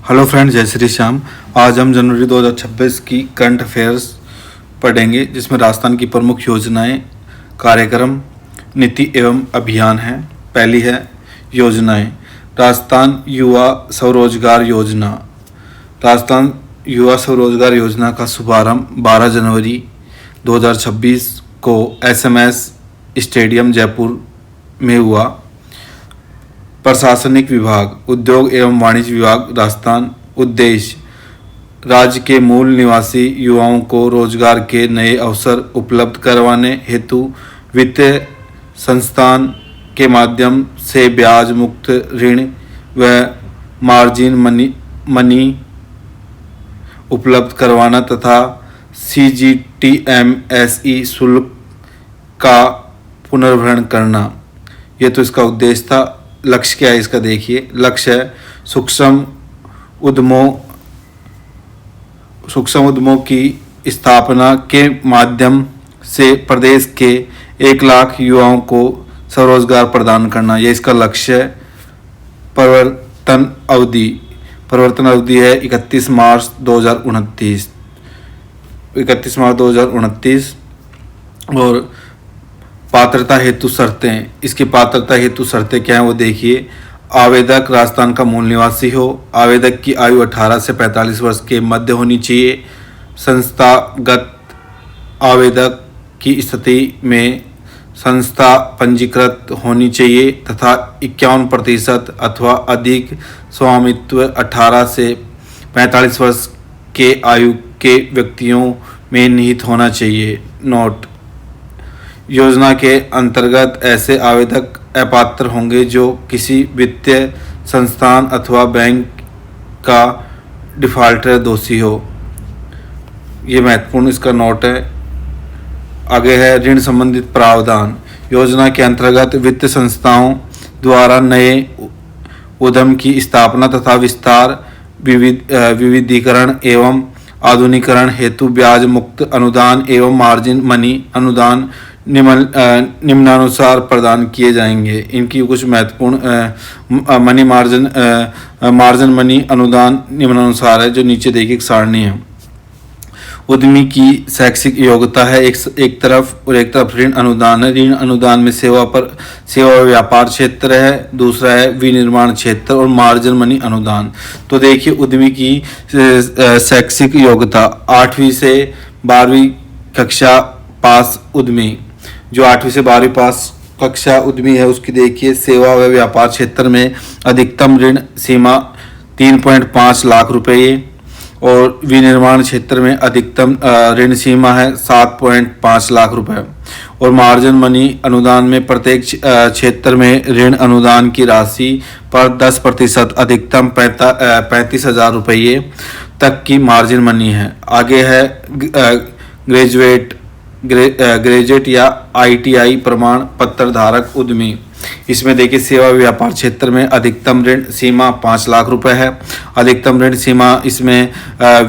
Hello friends, जय श्री श्याम। आज हम जनवरी 2026 की करंट अफेयर्स पढ़ेंगे, जिसमें राजस्थान की प्रमुख योजनाएं, कार्यक्रम, नीति एवं अभियान हैं। पहली है योजनाएं। राजस्थान युवा स्वरोजगार योजना। राजस्थान युवा स्वरोजगार योजना का शुभारंभ 12 जनवरी 2026 को SMS स्टेडियम जयपुर में हुआ। प्रशासनिक विभाग, उद्योग एवं वाणिज्य विभाग राजस्थान। उद्देश्य राज्य के मूल निवासी युवाओं को रोजगार के नए अवसर उपलब्ध करवाने हेतु वित्तीय संस्थान के माध्यम से ब्याज मुक्त ऋण व मार्जिन मनी उपलब्ध करवाना तथा CGTMSE शुल्क का पुनर्भरण करना। ये तो इसका उद्देश्य था। लक्ष्य क्या है इसका देखिए। लक्ष्य है सूक्ष्म उद्यमों की स्थापना के माध्यम से प्रदेश के 1 लाख युवाओं को स्वरोजगार प्रदान करना। ये इसका लक्ष्य है। परिवर्तन अवधि है 31 मार्च 2029। और पात्रता हेतु शर्तें। इसकी पात्रता हेतु शर्तें क्या हैं वो देखिए। आवेदक राजस्थान का मूल निवासी हो। आवेदक की आयु 18 से 45 वर्ष के मध्य होनी चाहिए। संस्थागत आवेदक की स्थिति में संस्था पंजीकृत होनी चाहिए तथा 51% अथवा अधिक स्वामित्व 18 से 45 वर्ष के आयु के व्यक्तियों में निहित होना चाहिए। नोट: योजना के अंतर्गत ऐसे आवेदक अपात्र होंगे जो किसी वित्तीय संस्थान अथवा बैंक का डिफाल्टर दोषी हो। ये महत्वपूर्ण इसका नोट है। आगे है ऋण संबंधित प्रावधान। योजना के अंतर्गत वित्तीय संस्थाओं द्वारा नए उद्यम की स्थापना तथा विस्तार, विविधीकरण एवं आधुनिकीकरण हेतु ब्याज मुक्त अनुदान एवं मार्जिन मनी अनुदान निम्नानुसार प्रदान किए जाएंगे। इनकी कुछ महत्वपूर्ण मार्जिन मनी अनुदान निम्नानुसार है, जो नीचे देखिए एक सारणी है। उद्यमी की शैक्षिक योग्यता है एक तरफ, और एक तरफ ऋण अनुदान है। ऋण अनुदान में सेवा व व्यापार क्षेत्र है, दूसरा है विनिर्माण क्षेत्र, और मार्जिन मनी अनुदान। तो देखिए उद्यमी की शैक्षिक योग्यता 8वीं से 12वीं कक्षा पास उद्यमी, जो 8वीं से 12वीं पास कक्षा उद्यमी है उसकी देखिए सेवा व व्यापार क्षेत्र में अधिकतम ऋण सीमा 3.5 लाख रुपये, और विनिर्माण क्षेत्र में अधिकतम ऋण सीमा है 7.5 लाख रुपए। और मार्जिन मनी अनुदान में प्रत्येक क्षेत्र में ऋण अनुदान की राशि पर 10% अधिकतम 35,000 रुपये तक की मार्जिन मनी है। आगे है ग्रेजुएट या ITI प्रमाण पत्र धारक उद्यमी। इसमें देखिए सेवा व्यापार क्षेत्र में अधिकतम ऋण सीमा 5 लाख रुपए है। अधिकतम ऋण सीमा इसमें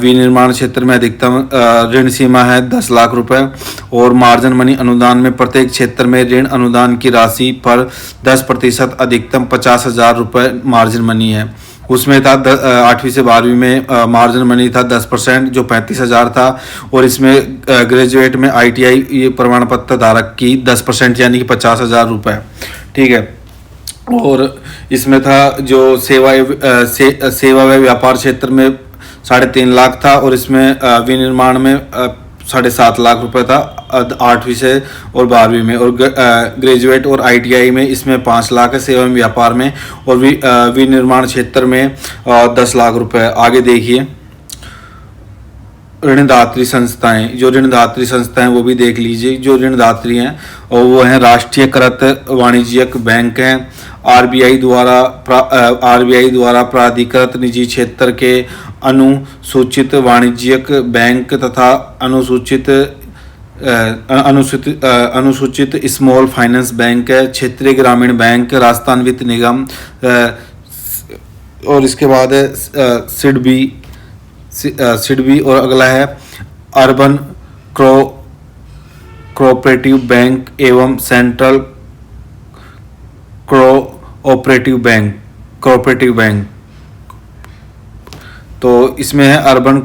विनिर्माण क्षेत्र में अधिकतम ऋण सीमा है 10 लाख रुपए। और मार्जिन मनी अनुदान में प्रत्येक क्षेत्र में ऋण अनुदान की राशि पर 10% अधिकतम 50,000 रुपये मार्जिन मनी है। उसमें था 8वीं से 12वीं में मार्जिन मनी था 10%, जो 35,000 था। और इसमें ग्रेजुएट में ITI प्रमाण पत्र धारक की 10% यानी कि 50,000 रुपये। ठीक है। और इसमें था जो सेवा व व्यापार क्षेत्र में 3.5 लाख था, और इसमें विनिर्माण में 7.5 लाख रुपए था 8वीं से और 12वीं में। और ग्रेजुएट और ITI में इसमें 5 लाख है सेवा एवं व्यापार में, और विनिर्माण क्षेत्र में 10 लाख रुपए। आगे देखिए ऋणदात्री संस्थाएं। जो ऋणदात्री संस्थाएं वो भी देख लीजिए। जो ऋणदात्री हैं और वो हैं राष्ट्रीयकृत वाणिज्यिक बैंक हैं, RBI द्वारा प्राधिकृत निजी क्षेत्र के अनुसूचित वाणिज्यिक बैंक तथा अनुसूचित स्मॉल फाइनेंस बैंक है, क्षेत्रीय ग्रामीण बैंक, राजस्थान वित्त निगम, और इसके बाद है सिडबी, और अगला है अर्बन कोऑपरेटिव बैंक एवं सेंट्रल कोऑपरेटिव बैंक। तो इसमें है अर्बन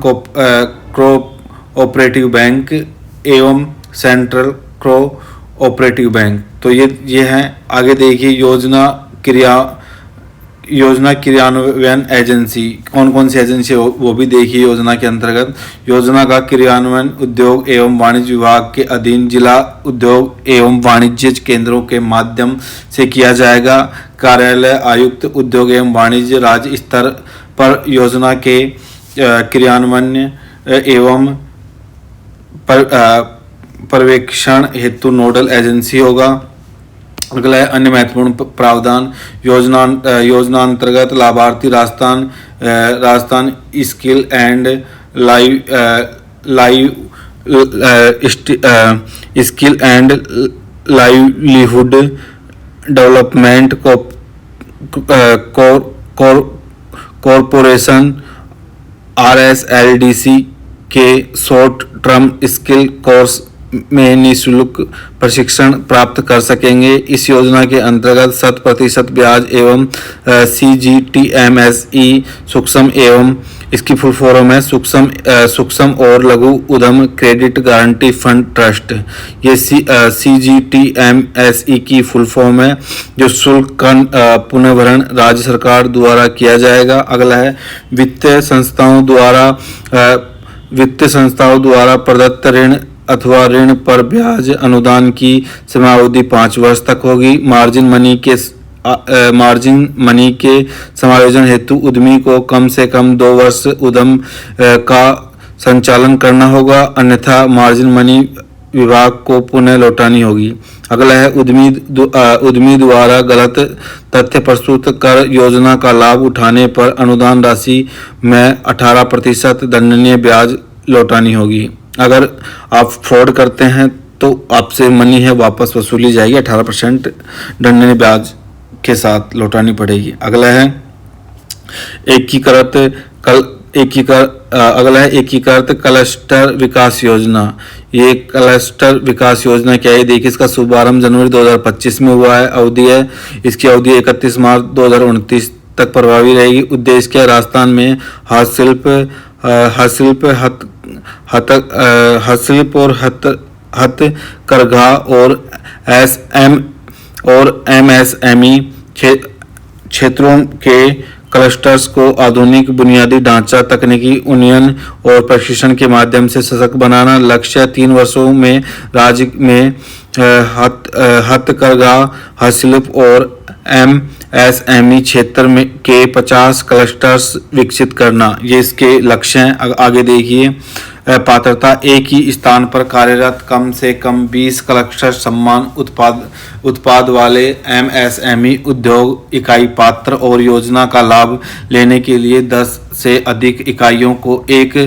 कोऑपरेटिव बैंक एवं सेंट्रल कोऑपरेटिव बैंक। तो ये हैं। आगे देखिए योजना क्रियान्वयन एजेंसी, कौन कौन सी एजेंसी वो भी देखिए। योजना के अंतर्गत योजना का क्रियान्वयन उद्योग एवं वाणिज्य विभाग के अधीन जिला उद्योग एवं वाणिज्य केंद्रों के माध्यम से किया जाएगा। कार्यालय आयुक्त उद्योग एवं वाणिज्य राज्य स्तर पर योजना के क्रियान्वयन एवं पर्यवेक्षण हेतु नोडल एजेंसी होगा। अगला है अन्य महत्वपूर्ण प्रावधान। योजना अंतर्गत लाभार्थी Rajasthan skill and skill and livelihood development corporation RSLDC के शॉर्ट टर्म स्किल कोर्स में निःशुल्क प्रशिक्षण प्राप्त कर सकेंगे। इस योजना के अंतर्गत 100% ब्याज एवं CGTMSE सूक्ष्म एवं इसकी फुल फॉर्म है सूक्ष्म और लघु उद्यम क्रेडिट गारंटी फंड ट्रस्ट। ये CGTMSE की फुल फॉर्म है, जो शुल्क का पुनर्भरण राज्य सरकार द्वारा किया जाएगा। अगला है वित्तीय संस्थाओं द्वारा प्रदत्त ऋण अथवा ऋण पर ब्याज अनुदान की समयावधि 5 वर्ष तक होगी। मार्जिन मनी के समायोजन हेतु उद्यमी को कम से कम 2 वर्ष उद्यम का संचालन करना होगा, अन्यथा मार्जिन मनी विभाग को पुनः लौटानी होगी। अगला है उद्यमी द्वारा गलत तथ्य प्रस्तुत कर योजना का लाभ उठाने पर अनुदान राशि में 18% दंडनीय ब्याज लौटानी होगी। अगर आप फ्रॉड करते हैं तो आपसे मनी है वापस वसूली जाएगी, 18% दंडनीय ब्याज के साथ लौटानी पड़ेगी। अगला है एकीकृत क्लस्टर विकास योजना। ये क्लस्टर विकास योजना क्या है देखिए। इसका शुभारंभ जनवरी 2025 में हुआ है। इसकी अवधि 31 मार्च 2029 तक प्रभावी रहेगी। उद्देश्य क्या है, राजस्थान में हस्तशिल्प और हथकरघा और MSME क्षेत्रों के क्लस्टर्स को आधुनिक बुनियादी ढांचा, तकनीकी उन्नयन और प्रशिक्षण के माध्यम से सशक्त बनाना। लक्ष्य 3 वर्षों में राज्य में हथकरघा, हस्तशिल्प और MSME क्षेत्र में के 50 क्लस्टर्स विकसित करना। ये इसके लक्ष्य हैं। आगे देखिए पात्रता। एक ही स्थान पर कार्यरत कम से कम 20 क्लस्टर समान उत्पाद वाले MSME उद्योग इकाई पात्र और योजना का लाभ लेने के लिए 10 से अधिक इकाइयों को एक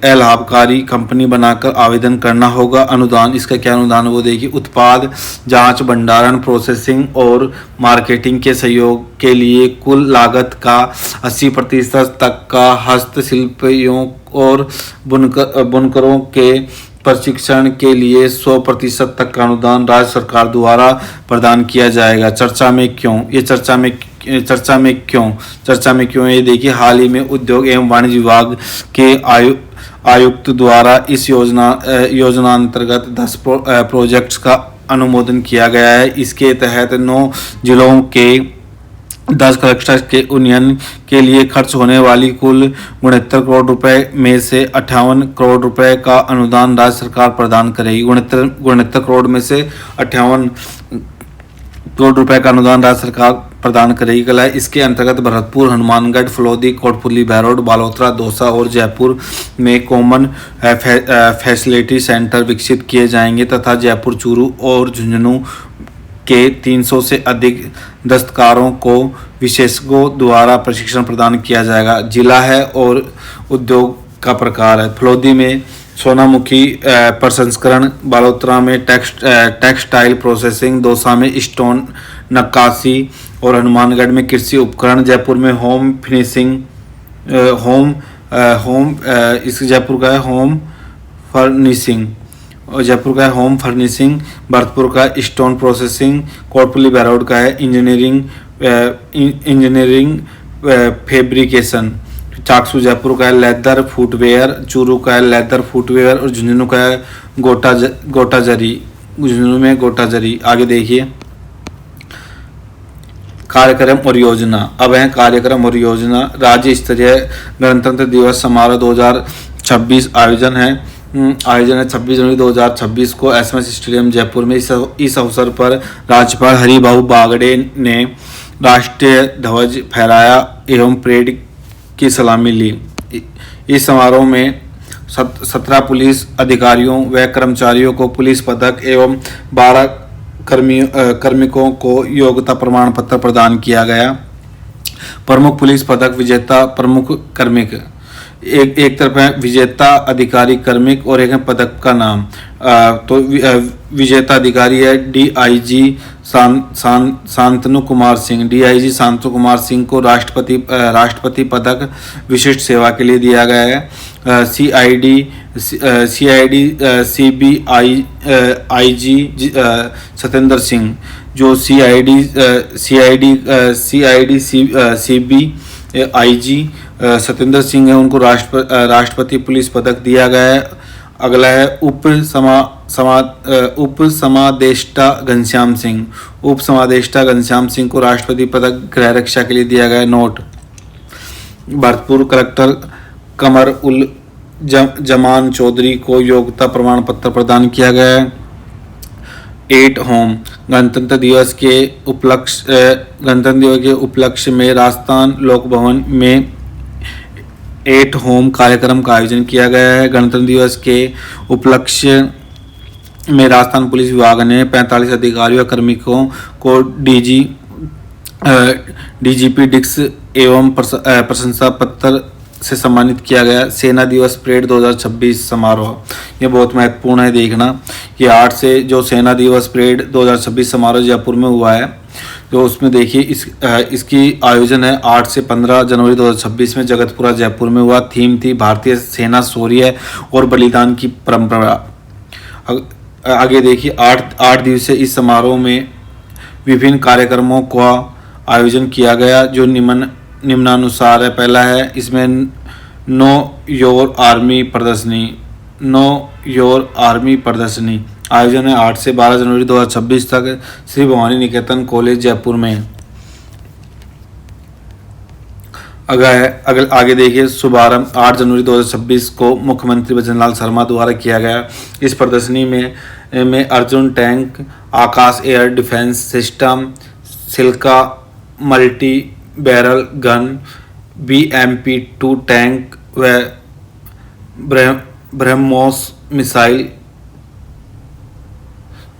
लाभकारी कंपनी बनाकर आवेदन करना होगा। अनुदान, इसका क्या अनुदान वो देखिए। उत्पाद जांच, भंडारण, प्रोसेसिंग और मार्केटिंग के सहयोग के लिए कुल लागत का 80% तक का हस्तशिल्पियों और बुनकरों के प्रशिक्षण के लिए 100% तक का अनुदान राज्य सरकार द्वारा प्रदान किया जाएगा। चर्चा में क्यों ये देखिए। हाल ही में उद्योग एवं वाणिज्य विभाग के आयुक्त द्वारा इस योजना अंतर्गत 10 प्रोजेक्ट्स का अनुमोदन किया गया है। इसके तहत 9 जिलों के 10 क्लस्टर के उन्नयन के लिए खर्च होने वाली कुल 69 करोड़ रुपए में से 58 करोड़ रुपए का अनुदान राज्य सरकार प्रदान करेगी। 69 करोड़ में से 58 करोड़ रुपए का अनुदान राज्य सरकार प्रदान करेगी। कला इसके अंतर्गत भरतपुर, हनुमानगढ़, फलोदी, कोटपुतली, बहरोड, बालोतरा, दौसा और जयपुर में कॉमन फैसिलिटी सेंटर विकसित किए जाएंगे तथा जयपुर, चूरू और झुंझुनू के 300 से अधिक दस्तकारों को विशेषज्ञों द्वारा प्रशिक्षण प्रदान किया जाएगा। जिला है और उद्योग का प्रकार है। फलोदी में सोनामुखी प्रसंस्करण, बालोतरा में टेक्सटाइल प्रोसेसिंग, दौसा में स्टोन नक्काशी और हनुमानगढ़ में कृषि उपकरण। जयपुर में होम फिनिशिंग जयपुर का है होम फर्निशिंग और जयपुर का है होम फर्निशिंग। भरतपुर का स्टोन प्रोसेसिंग। कोटपुतली बहरोड का है इंजीनियरिंग फैब्रिकेशन। चाकसू जयपुर का है लेदर फुटवेयर, चूरू का है लेदर फुटवेयर और झुंझुनू का है गोटा जरी, झुंझुनू में गोटा जरी। आगे देखिए कार्यक्रम और योजना। अब है कार्यक्रम और योजना। राज्य स्तरीय गणतंत्र दिवस समारोह 2026 आयोजन है 26 जनवरी 2026 को एसएमएस स्टेडियम जयपुर में। इस अवसर पर राज्यपाल हरिभाऊ बागड़े ने राष्ट्रीय ध्वज फहराया एवं परेड की सलामी ली। इस समारोह में 17 पुलिस अधिकारियों व कर्मचारियों को पुलिस पदक एवं 12 कार्मिकों को योग्यता प्रमाण पत्र प्रदान किया गया। प्रमुख पुलिस पदक विजेता प्रमुख कार्मिक, एक तरफ है विजेता अधिकारी कार्मिक और एक है पदक का नाम। तो विजेता अधिकारी है डीआईजी शांतनु कुमार सिंह। डीआईजी शांतनु कुमार सिंह को राष्ट्रपति पदक विशिष्ट सेवा के लिए दिया गया है। सीआईडी सीबीआईजी सत्येंद्र सिंह, जो सीआईडी सीबीआईजी सत्येंद्र सिंह है, उनको राष्ट्रपति पुलिस पदक दिया गया है। अगला है उप समादेष्टा घनश्याम सिंह। उप समादेष्टा घनश्याम सिंह को राष्ट्रपति पदक गृह रक्षा के लिए दिया गया है। नोट, भरतपुर कलेक्टर कमर उल जमान चौधरी को योग्यता प्रमाण पत्र प्रदान किया गया है। 8 होम। गणतंत्र दिवस के उपलक्ष्य में राजस्थान लोक भवन में 8 होम कार्यक्रम का आयोजन किया गया है। गणतंत्र दिवस के उपलक्ष्य में राजस्थान पुलिस विभाग ने 45 अधिकारियों और कार्मिकों को डीजीपी डिक्स एवं प्रशंसा पत्र से सम्मानित किया गया। सेना दिवस परेड 2026 समारोह, ये बहुत महत्वपूर्ण है देखना। ये 8 से जो सेना दिवस परेड 2026 समारोह जयपुर में हुआ है, तो उसमें देखिए इसकी आयोजन है 8 से 15 जनवरी 2026 में जगतपुरा जयपुर में हुआ। थीम थी भारतीय सेना शौर्य और बलिदान की परंपरा। आगे देखिए 8 दिवसीय इस समारोह में विभिन्न कार्यक्रमों का आयोजन किया गया जो निम्नानुसार है। पहला है इसमें नो योर आर्मी प्रदर्शनी आयोजन है 8 से 12 जनवरी 2026 तक श्री भवानी निकेतन कॉलेज जयपुर में। आगे देखिए शुभारंभ 8 जनवरी 2026 को मुख्यमंत्री भजनलाल शर्मा द्वारा किया गया। इस प्रदर्शनी में Arjun tank, Akash air defence system, Shilka multi barrel gun, BMP-2 tank व ब्रह्मोस मिसाइल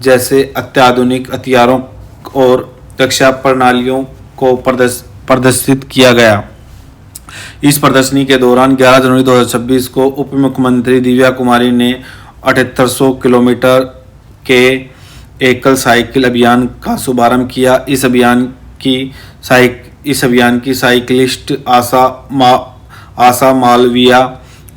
जैसे अत्याधुनिक हथियारों और रक्षा प्रणालियों को प्रदर्शित किया गया। इस प्रदर्शनी के दौरान 11 जनवरी 2026 को उप मुख्यमंत्री दिव्या कुमारी ने 7800 किलोमीटर के एकल साइकिल अभियान का शुभारंभ किया। इस अभियान की साइकिलिस्ट आशा मालविया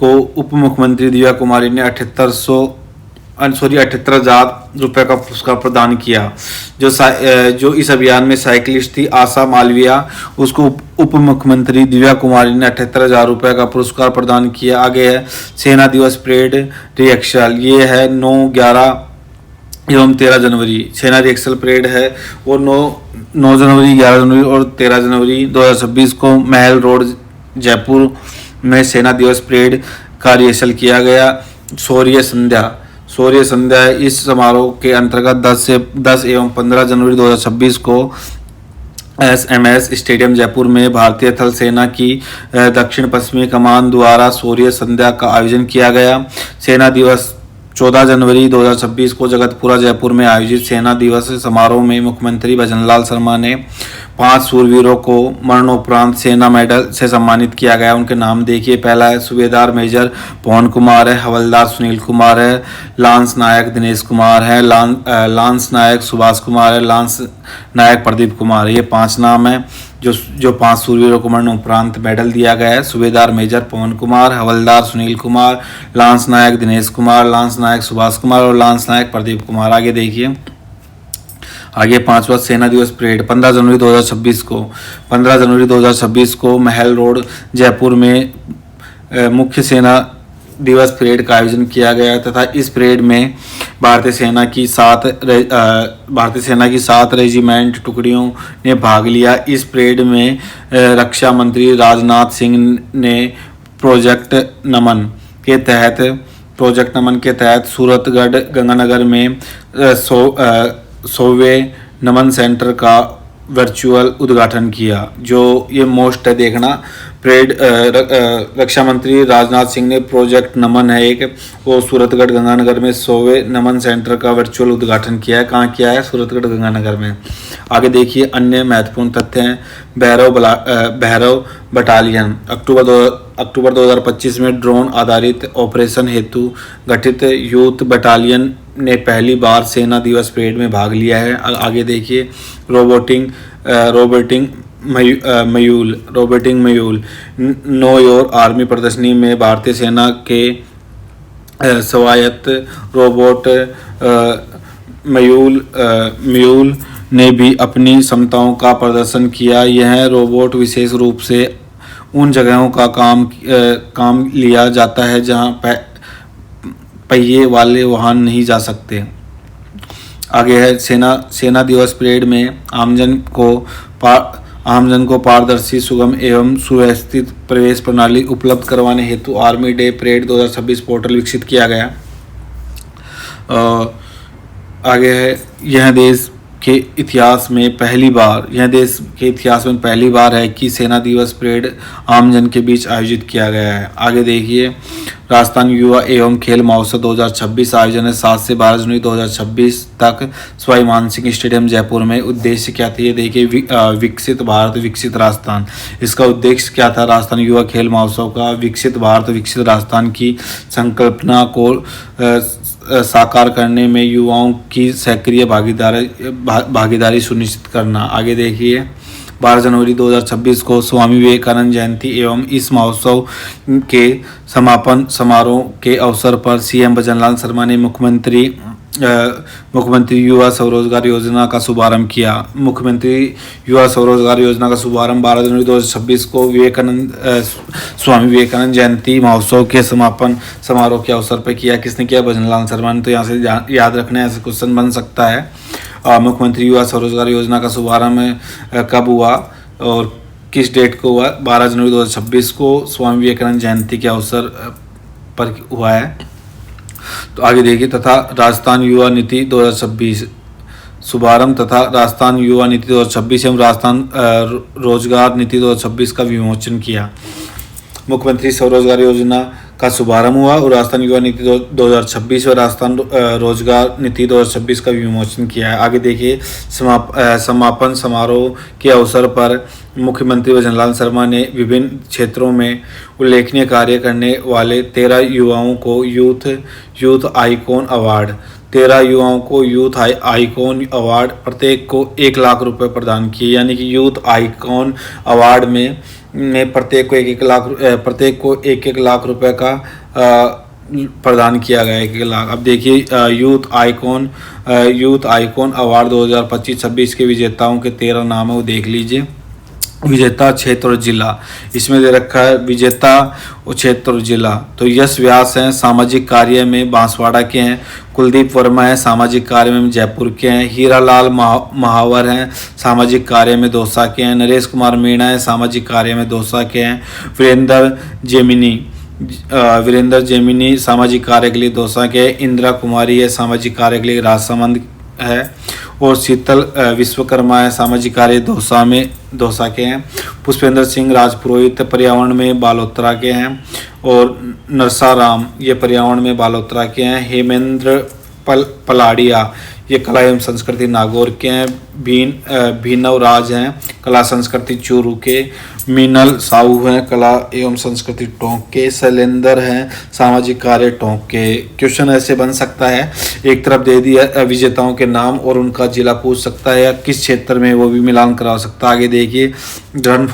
को उप मुख्यमंत्री दिव्या कुमारी ने 78,000 रुपये का पुरस्कार प्रदान किया। जो इस अभियान में साइकिलिस्ट थी आशा मालविया, उसको उप मुख्यमंत्री दिव्या कुमारी ने 78,000 रुपये का पुरस्कार प्रदान किया। आगे है सेना दिवस परेड रिहर्सल, ये है 9, 11 एवं 13 जनवरी। सेना रिहर्सल परेड है वो 9 जनवरी, 11 जनवरी और 13 जनवरी 2026 को महल रोड जयपुर में सेना दिवस परेड का रिहर्सल किया गया। शौर्य संध्या इस समारोह के अंतर्गत 10 एवं 15 जनवरी 2026 को एसएमएस स्टेडियम जयपुर में भारतीय थल सेना की दक्षिण पश्चिमी कमान द्वारा शौर्य संध्या का आयोजन किया गया। सेना दिवस 14 जनवरी 2026 को जगतपुरा जयपुर में आयोजित सेना दिवस समारोह में मुख्यमंत्री भजनलाल शर्मा ने 5 शूरवीरों को मरणोपरांत सेना मेडल से सम्मानित किया गया। उनके नाम देखिए, पहला है सूबेदार मेजर पवन कुमार है, हवलदार सुनील कुमार है, लांस नायक दिनेश कुमार है, लांस नायक सुभाष कुमार है, लांस नायक प्रदीप कुमार है। ये 5 नाम है जो 5 शूरवीरों को मरणोपरांत मेडल दिया गया है। सूबेदार मेजर पवन कुमार, हवलदार सुनील कुमार, लांस नायक दिनेश कुमार, लांस नायक सुभाष कुमार और लांस नायक प्रदीप कुमार। आगे देखिए आगे 5वां सेना दिवस परेड 15 जनवरी 2026 को 15 जनवरी 2026 को महल रोड जयपुर में मुख्य सेना दिवस परेड का आयोजन किया गया तथा इस परेड में भारतीय सेना की 7 रेजिमेंट टुकड़ियों ने भाग लिया। इस परेड में रक्षा मंत्री राजनाथ सिंह ने प्रोजेक्ट नमन के तहत सूरतगढ़ गंगानगर में 100वें नमन सेंटर का वर्चुअल उद्घाटन किया। जो ये मोस्ट है देखना, परेड रक्षा मंत्री राजनाथ सिंह ने प्रोजेक्ट नमन है एक, वो सूरतगढ़ गंगानगर में 100वें नमन सेंटर का वर्चुअल उद्घाटन किया है। कहाँ किया है? सूरतगढ़ गंगानगर में। आगे देखिए अन्य महत्वपूर्ण तथ्य हैं। भैरव बटालियन अक्टूबर 2025 में ड्रोन आधारित ऑपरेशन हेतु गठित यूथ बटालियन ने पहली बार सेना दिवस परेड में भाग लिया है। आगे देखिए रोबोटिंग मयूल नो योर आर्मी प्रदर्शनी में भारतीय सेना के स्वायत्त रोबोट मयूल ने भी अपनी क्षमताओं का प्रदर्शन किया। यह रोबोट विशेष रूप से उन जगहों का काम लिया जाता है जहां पहिए वाले वाहन नहीं जा सकते। आगे है सेना दिवस परेड में आमजन को पारदर्शी, सुगम एवं सुव्यवस्थित प्रवेश प्रणाली उपलब्ध करवाने हेतु आर्मी डे परेड 2026 पोर्टल विकसित किया गया। आगे है यह देश के इतिहास में पहली बार है कि सेना दिवस परेड आमजन के बीच आयोजित किया गया है। आगे देखिए राजस्थान युवा एवं खेल महोत्सव 2026 आयोजन है 7 से 12 जनवरी 2026 तक सवाई मानसिंह स्टेडियम जयपुर में। उद्देश्य क्या था? ये देखिए विकसित भारत विकसित राजस्थान। इसका उद्देश्य क्या था राजस्थान युवा खेल महोत्सव का? विकसित भारत विकसित राजस्थान की संकल्पना को साकार करने में युवाओं की सक्रिय भागीदारी सुनिश्चित करना। आगे देखिए 12 जनवरी 2026 को स्वामी विवेकानंद जयंती एवं इस महोत्सव के समापन समारोह के अवसर पर सीएम भजनलाल शर्मा ने मुख्यमंत्री युवा स्वरोजगार योजना का शुभारंभ किया। मुख्यमंत्री युवा स्वरोजगार योजना का शुभारंभ 12 जनवरी 2026 को स्वामी विवेकानंद जयंती महोत्सव के समापन समारोह के अवसर पर किया। किसने किया? भजनलाल शर्मा ने। तो यहाँ से याद रखना है, ऐसे क्वेश्चन बन सकता है। मुख्यमंत्री युवा स्वरोजगार योजना का शुभारंभ कब हुआ और किस डेट को हुआ? 12 जनवरी 2026 को स्वामी विवेकानंद जयंती के अवसर पर हुआ है। तो आगे देखिए तथा राजस्थान युवा नीति 2026 शुभारंभ तथा राजस्थान युवा नीति 2026 एवं राजस्थान रोजगार नीति 2026 का विमोचन किया। मुख्यमंत्री स्वरोजगार योजना का शुभारंभ हुआ और राजस्थान युवा नीति 2026 और राजस्थान रोजगार नीति 2026 का विमोचन किया है। आगे देखिए समापन समारोह के अवसर पर मुख्यमंत्री भजनलाल शर्मा ने विभिन्न क्षेत्रों में उल्लेखनीय कार्य करने वाले 13 युवाओं को यूथ आइकॉन अवार्ड 13 युवाओं को यूथ आइकॉन अवार्ड प्रत्येक को 1 लाख रुपए प्रदान किए। यानी कि यूथ आइकॉन अवार्ड में प्रत्येक को 1 लाख रुपए का प्रदान किया गया है। 1 लाख। अब देखिए यूथ आइकॉन अवार्ड 2025-26 के विजेताओं के 13 नाम है, वो देख लीजिए। विजेता क्षेत्र और जिला, इसमें दे रखा है विजेता और क्षेत्र और जिला। तो यश व्यास हैं सामाजिक कार्य में बांसवाड़ा के हैं। कुलदीप वर्मा है सामाजिक कार्य में जयपुर के हैं। हीरालाल महावर हैं सामाजिक कार्य में दौसा के हैं। नरेश कुमार मीणा है सामाजिक कार्य में दौसा के हैं। वीरेंद्र जेमिनी सामाजिक कार्य के लिए दौसा के हैं। इंदिरा कुमारी है सामाजिक कार्य के लिए राजसमंद है। और शीतल विश्वकर्मा है सामाजिक कार्य दौसा के हैं। पुष्पेंद्र सिंह राजपुरोहित पर्यावरण में बालोतरा के हैं। और नरसाराम ये पर्यावरण में बालोतरा के हैं। हेमेंद्र पलाड़िया ये कला एवं संस्कृति नागौर के हैं। भीनव राज हैं कला संस्कृति चूरू के। मीनल साहू हैं कला एवं संस्कृति टोंक के। शैलेंद्र हैं सामाजिक कार्य टोंक के। क्वेश्चन ऐसे बन सकता है, एक तरफ दे दिया विजेताओं के नाम और उनका जिला पूछ सकता है या किस क्षेत्र में, वो भी मिलान करा सकता है। आगे देखिए रन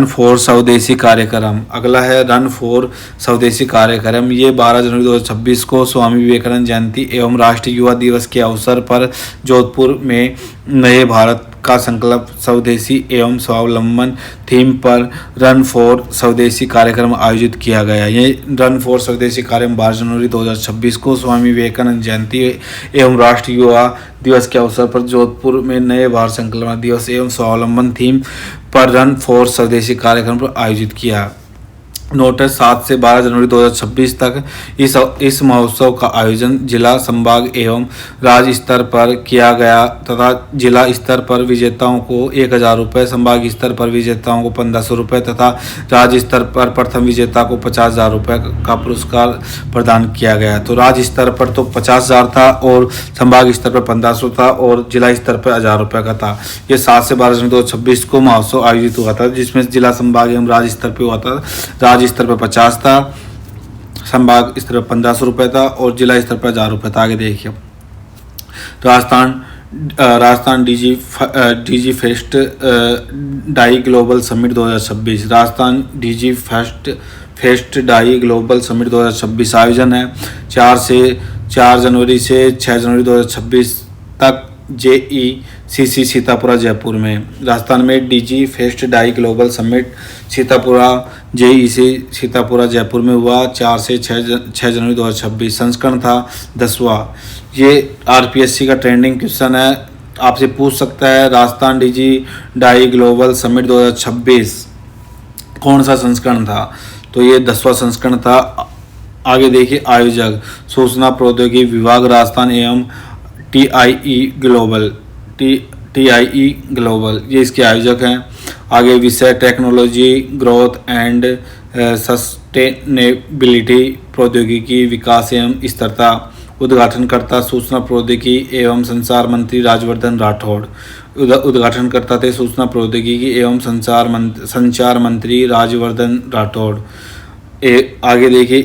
फॉर स्वदेशी कार्यक्रम, अगला है रन फॉर स्वदेशी कार्यक्रम। ये 12 जनवरी 2026 को स्वामी विवेकानंद जयंती एवं राष्ट्रीय युवा दिवस के अवसर पर जोधपुर में नए भारत का संकल्प स्वदेशी एवं स्वावलंबन थीम पर रन फॉर स्वदेशी कार्यक्रम आयोजित किया गया। ये रन फॉर स्वदेशी कार्यक्रम 12 जनवरी 2026 को स्वामी विवेकानंद जयंती एवं राष्ट्रीय युवा दिवस के अवसर पर जोधपुर में नए भारत संकल्प दिवस एवं स्वावलंबन थीम पर रन फॉर स्वदेशी कार्यक्रम पर आयोजित किया। नोटिस 7 से 12 जनवरी 2026 तक इस महोत्सव का आयोजन जिला, संभाग एवं राज्य स्तर पर किया गया तथा जिला स्तर पर विजेताओं को 1000 रुपये, संभाग स्तर पर विजेताओं को 1500 रुपये तथा राज्य स्तर पर प्रथम विजेता को 50,000 रुपये का पुरस्कार प्रदान किया गया। तो राज्य स्तर पर तो 50,000 था और संभाग स्तर पर 1500 था और जिला स्तर पर 1000 रुपये का था। ये 7 से 12 जनवरी 2026 को महोत्सव आयोजित हुआ था, जिसमें जिला, संभाग एवं राज्य स्तर पर हुआ था। राज्य स्तर पर 50 था, संभाग स्तर पर 1500 रुपये था और जिला स्तर पर 1000 रुपये था। आगे देखिए, Rajasthan DigiFest TiE global summit 2026। Rajasthan DigiFest TiE global summit 2026 आयोजन है 4 जनवरी से 6 जनवरी 2026 तक JECC सीतापुरा जयपुर में। राजस्थान में DigiFest TiE global summit Sitapura JECC Sitapura Jaipur में हुआ 4 से 6 जनवरी 2026। संस्करण था 10वां। ये RPSC का ट्रेंडिंग क्वेश्चन है, आपसे पूछ सकता है Rajasthan Digi TiE global summit 2026 कौन सा संस्करण था, तो ये 10वां संस्करण था। आगे देखिए, आयोजक सूचना प्रौद्योगिकी विभाग राजस्थान एवं TIE ग्लोबल ये इसके आयोजक हैं। आगे विषय टेक्नोलॉजी ग्रोथ एंड सस्टेनेबिलिटी, प्रौद्योगिकी विकास एवं स्थिरता। उद्घाटनकर्ता सूचना प्रौद्योगिकी एवं संचार मंत्री राजवर्धन राठौड़। उद्घाटनकर्ता थे सूचना प्रौद्योगिकी एवं संचार मंत्री राजवर्धन राठौड़। आगे देखिए,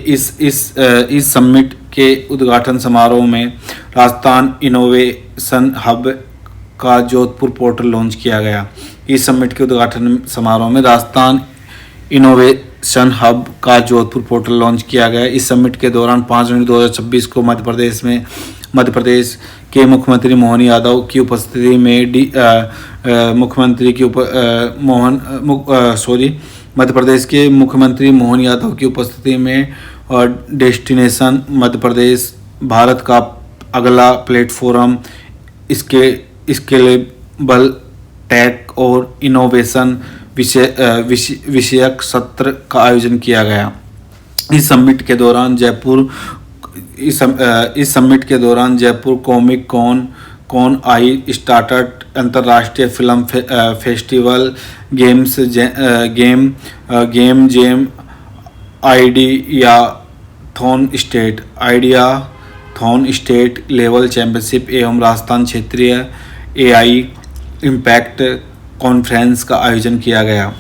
इस समिट के उद्घाटन समारोह में राजस्थान इनोवेशन हब का जोधपुर पोर्टल लॉन्च किया गया। इस समिट के उद्घाटन समारोह में राजस्थान इनोवेशन हब का जोधपुर पोर्टल लॉन्च किया गया। इस समिट के दौरान 5 जनवरी 2026 को मध्य प्रदेश के मुख्यमंत्री मोहन यादव की उपस्थिति में मध्य प्रदेश के मुख्यमंत्री मोहन यादव की उपस्थिति में डेस्टिनेशन मध्य प्रदेश भारत का अगला प्लेटफॉर्म स्केलेबल टेक और इनोवेशन विषयक सत्र का आयोजन किया गया। इस समिट के दौरान Jaipur comic con I startup, अंतर्राष्ट्रीय film festival, game jam, ideathon state level championship एवं राजस्थान क्षेत्रीय AI इम्पैक्ट कॉन्फ्रेंस का आयोजन किया गया।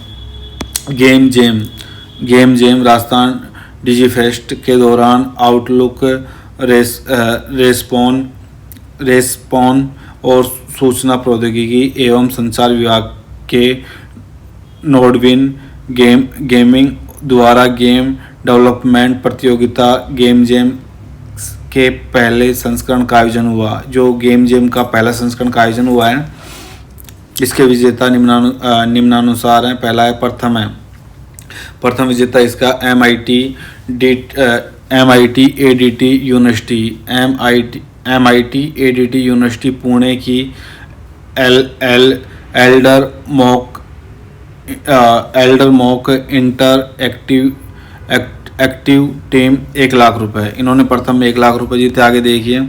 गेम जेम राजस्थान डिजीफेस्ट के दौरान आउटलुक, रेस्पॉन और सूचना प्रौद्योगिकी एवं संचार विभाग के नोडविन गेमिंग द्वारा गेम डेवलपमेंट प्रतियोगिता गेम जेम के पहले संस्करण का आयोजन हुआ। जो गेम जेम का पहला संस्करण का आयोजन हुआ है, इसके विजेता निम्नानुसार हैं। पहला है प्रथम विजेता इसका MIT ADT यूनिवर्सिटी पुणे की Elder mock interactive team 1 lakh रुपए, इन्होंने प्रथम 1 लाख रुपए जीते। आगे देखिए,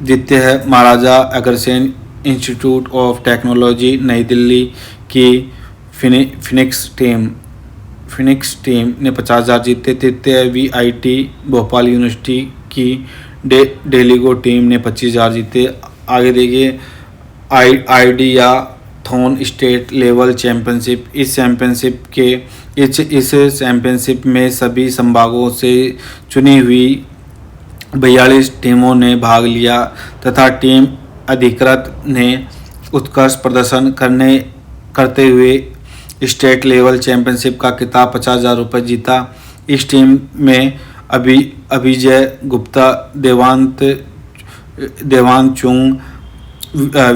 द्वितीय है Maharaja Agrasen institute of technology नई दिल्ली की फिनिक्स टीम ने 50,000 जीते। तृतीय VIT भोपाल यूनिवर्सिटी की डेलीगो टीम ने 25,000 जीते। आगे देखिए, आइडियाथॉन स्टेट लेवल चैंपियनशिप, इस चैंपियनशिप में सभी संभागों से चुनी हुई 42 टीमों ने भाग लिया तथा टीम अधिकृत ने उत्कृष्ट प्रदर्शन करते हुए स्टेट लेवल चैंपियनशिप का खिताब 50,000 रुपये जीता। इस टीम में अभिजय गुप्ता, देवांग चुंग,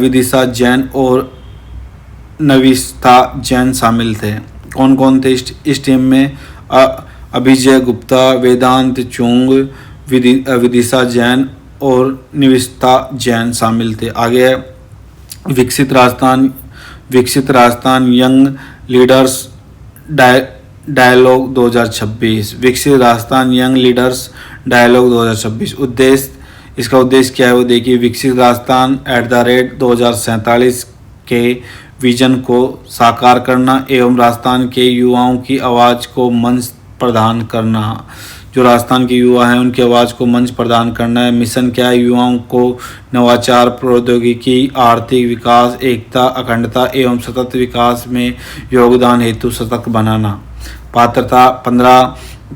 विदिशा जैन और नविस्था जैन शामिल थे। कौन कौन थे इस टीम में? अभिजय गुप्ता, वेदांत चुंग, विदिशा जैन और निविस्था जैन शामिल थे। आगे है विकसित राजस्थान यंग लीडर्स डायलॉग 2026। विकसित राजस्थान यंग लीडर्स डायलॉग 2026 इसका उद्देश्य क्या है वो देखिए। विकसित राजस्थान @2047 के विजन को साकार करना एवं राजस्थान के युवाओं की आवाज़ को मंच प्रदान करना। जो राजस्थान के युवा हैं उनकी आवाज़ को मंच प्रदान करना है। मिशन क्या है? युवाओं को नवाचार, प्रौद्योगिकी, आर्थिक विकास, एकता, अखंडता एवं सतत विकास में योगदान हेतु सतर्क बनाना।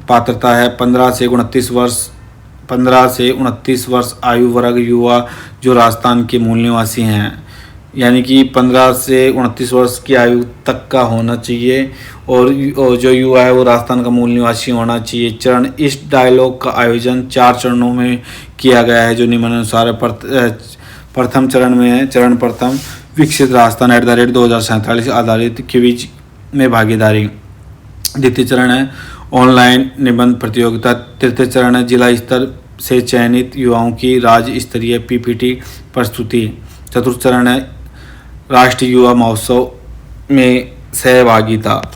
पात्रता है 15 से 29 वर्ष आयु वर्ग युवा जो राजस्थान के मूल निवासी हैं, यानी कि 15 से 29 वर्ष की आयु तक का होना चाहिए और जो युवा है वो राजस्थान का मूल निवासी होना चाहिए। चरण इस डायलॉग का आयोजन 4 चरणों में किया गया है जो निम्नानुसार प्रथम चरण में है। चरण प्रथम विकसित राजस्थान @2047 आधारित क्विज में भागीदारी। द्वितीय चरण है ऑनलाइन निबंध प्रतियोगिता। तृतीय चरण है जिला स्तर से चयनित युवाओं की राज्य स्तरीय PPT प्रस्तुति। चतुर्थ चरण है राष्ट्रीय युवा महोत्सव में सहभागिता।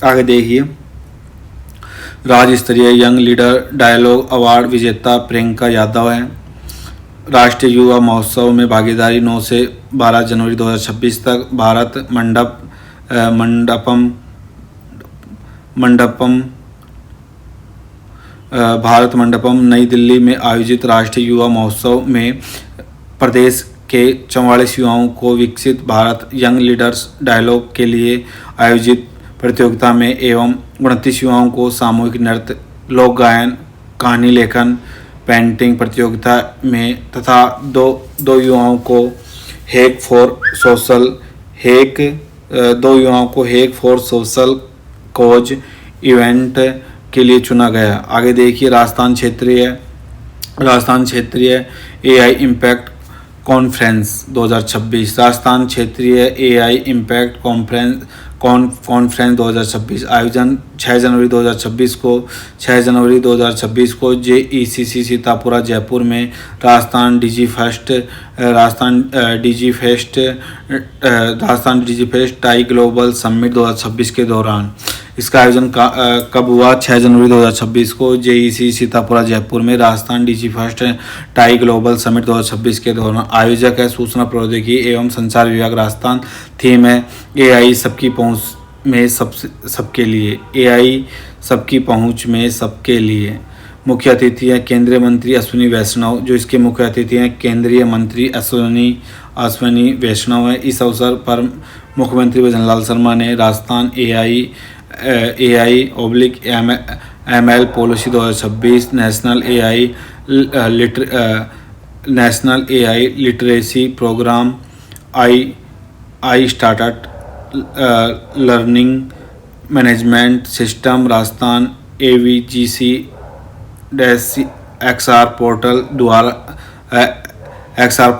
आगे देखिए राज्य स्तरीय यंग लीडर डायलॉग अवार्ड विजेता प्रियंका यादव है। राष्ट्रीय युवा महोत्सव में भागीदारी 9 से 12 जनवरी 2026 तक भारत मंडपम नई दिल्ली में आयोजित राष्ट्रीय युवा महोत्सव में प्रदेश के 44 युवाओं को विकसित भारत यंग लीडर्स डायलॉग के लिए आयोजित प्रतियोगिता में एवं 29 युवाओं को सामूहिक नृत्य, लोक गायन, कहानी लेखन, पेंटिंग प्रतियोगिता में तथा दो युवाओं को हेक फॉर सोशल कॉज इवेंट के लिए चुना गया। आगे देखिए राजस्थान क्षेत्रीय AI इम्पैक्ट कॉन्फ्रेंस 2026। राजस्थान क्षेत्रीय AI इम्पैक्ट कॉन्फ्रेंस 2026 आयोजन 6 जनवरी 2026 को JECC सीतापुरा जयपुर में राजस्थान डिजी फेस्ट टाई ग्लोबल समिट 2026 के दौरान। इसका आयोजन कब हुआ? 6 जनवरी 2026 को JECC सीतापुरा जयपुर में राजस्थान डिजी फेस्ट टाई ग्लोबल समिट 2026 के दौरान। आयोजक है सूचना प्रौद्योगिकी एवं संचार विभाग राजस्थान। थीम है AI सबकी पहुंच में सबके लिए। AI सबकी पहुंच में सबके लिए। मुख्य अतिथि है केंद्रीय मंत्री अश्विनी वैष्णव, जो इसके मुख्य अतिथि हैं केंद्रीय मंत्री अश्विनी वैष्णव है। इस अवसर पर मुख्यमंत्री भजनलाल शर्मा ने Rajasthan AI/ML policy 2026, national AI literacy programme, I startup learning management system Rajasthan AVGC-XR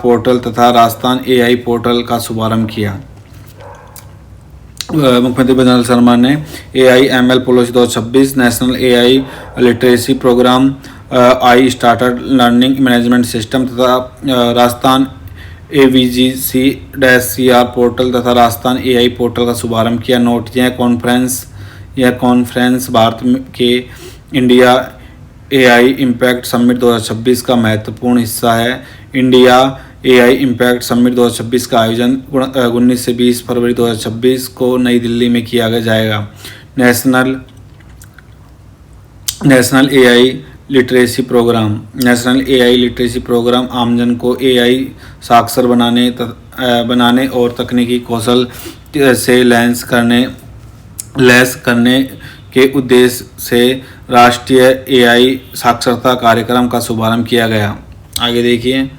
portal तथा राजस्थान AI पोर्टल का शुभारंभ किया। मुख्यमंत्री भजनलाल शर्मा ने AI/ML policy 2026, national AI literacy programme, I startup learning management system तथा राजस्थान AVGC-CR पोर्टल तथा राजस्थान AI पोर्टल का शुभारंभ किया। नोट यह कॉन्फ्रेंस भारत के इंडिया AI इम्पैक्ट समिट 2026 का महत्वपूर्ण हिस्सा है। इंडिया AI इम्पैक्ट समिट 2026 का आयोजन 19 से 20 फरवरी 2026 को नई दिल्ली में किया जाएगा। नेशनल AI लिटरेसी प्रोग्राम आमजन को AI साक्षर बनाने और तकनीकी कौशल से लैस करने के उद्देश्य से राष्ट्रीय AI साक्षरता कार्यक्रम का शुभारंभ किया गया। आगे देखिए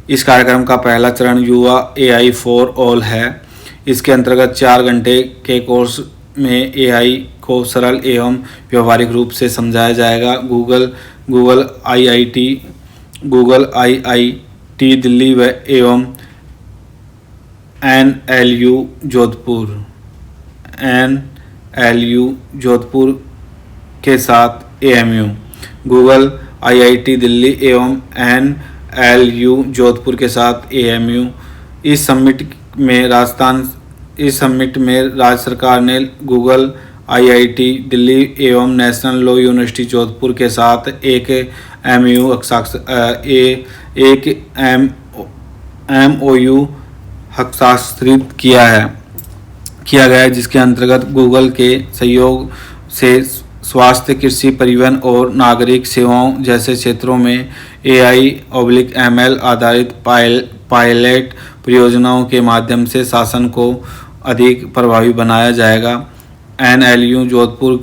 इस कार्यक्रम का पहला चरण युवा AI फॉर ऑल है। इसके अंतर्गत 4 घंटे के कोर्स में AI को सरल एवं व्यवहारिक रूप से समझाया जाएगा। गूगल आईआईटी दिल्ली व एवं एनएलयू जोधपुर के साथ एएमयू। गूगल आईआईटी दिल्ली एवं एनएलयू जोधपुर के साथ एएमयू। इस समिट में राज्य सरकार ने गूगल आईआईटी दिल्ली एवं नेशनल लॉ यूनिवर्सिटी जोधपुर के साथ एक एमओयू हस्ताक्षरित किया गया है, जिसके अंतर्गत गूगल के सहयोग से स्वास्थ्य, कृषि, परिवहन और नागरिक सेवाओं जैसे क्षेत्रों में AI/ML आधारित पायलट परियोजनाओं के माध्यम से शासन को अधिक प्रभावी बनाया जाएगा। एनएलयू जोधपुर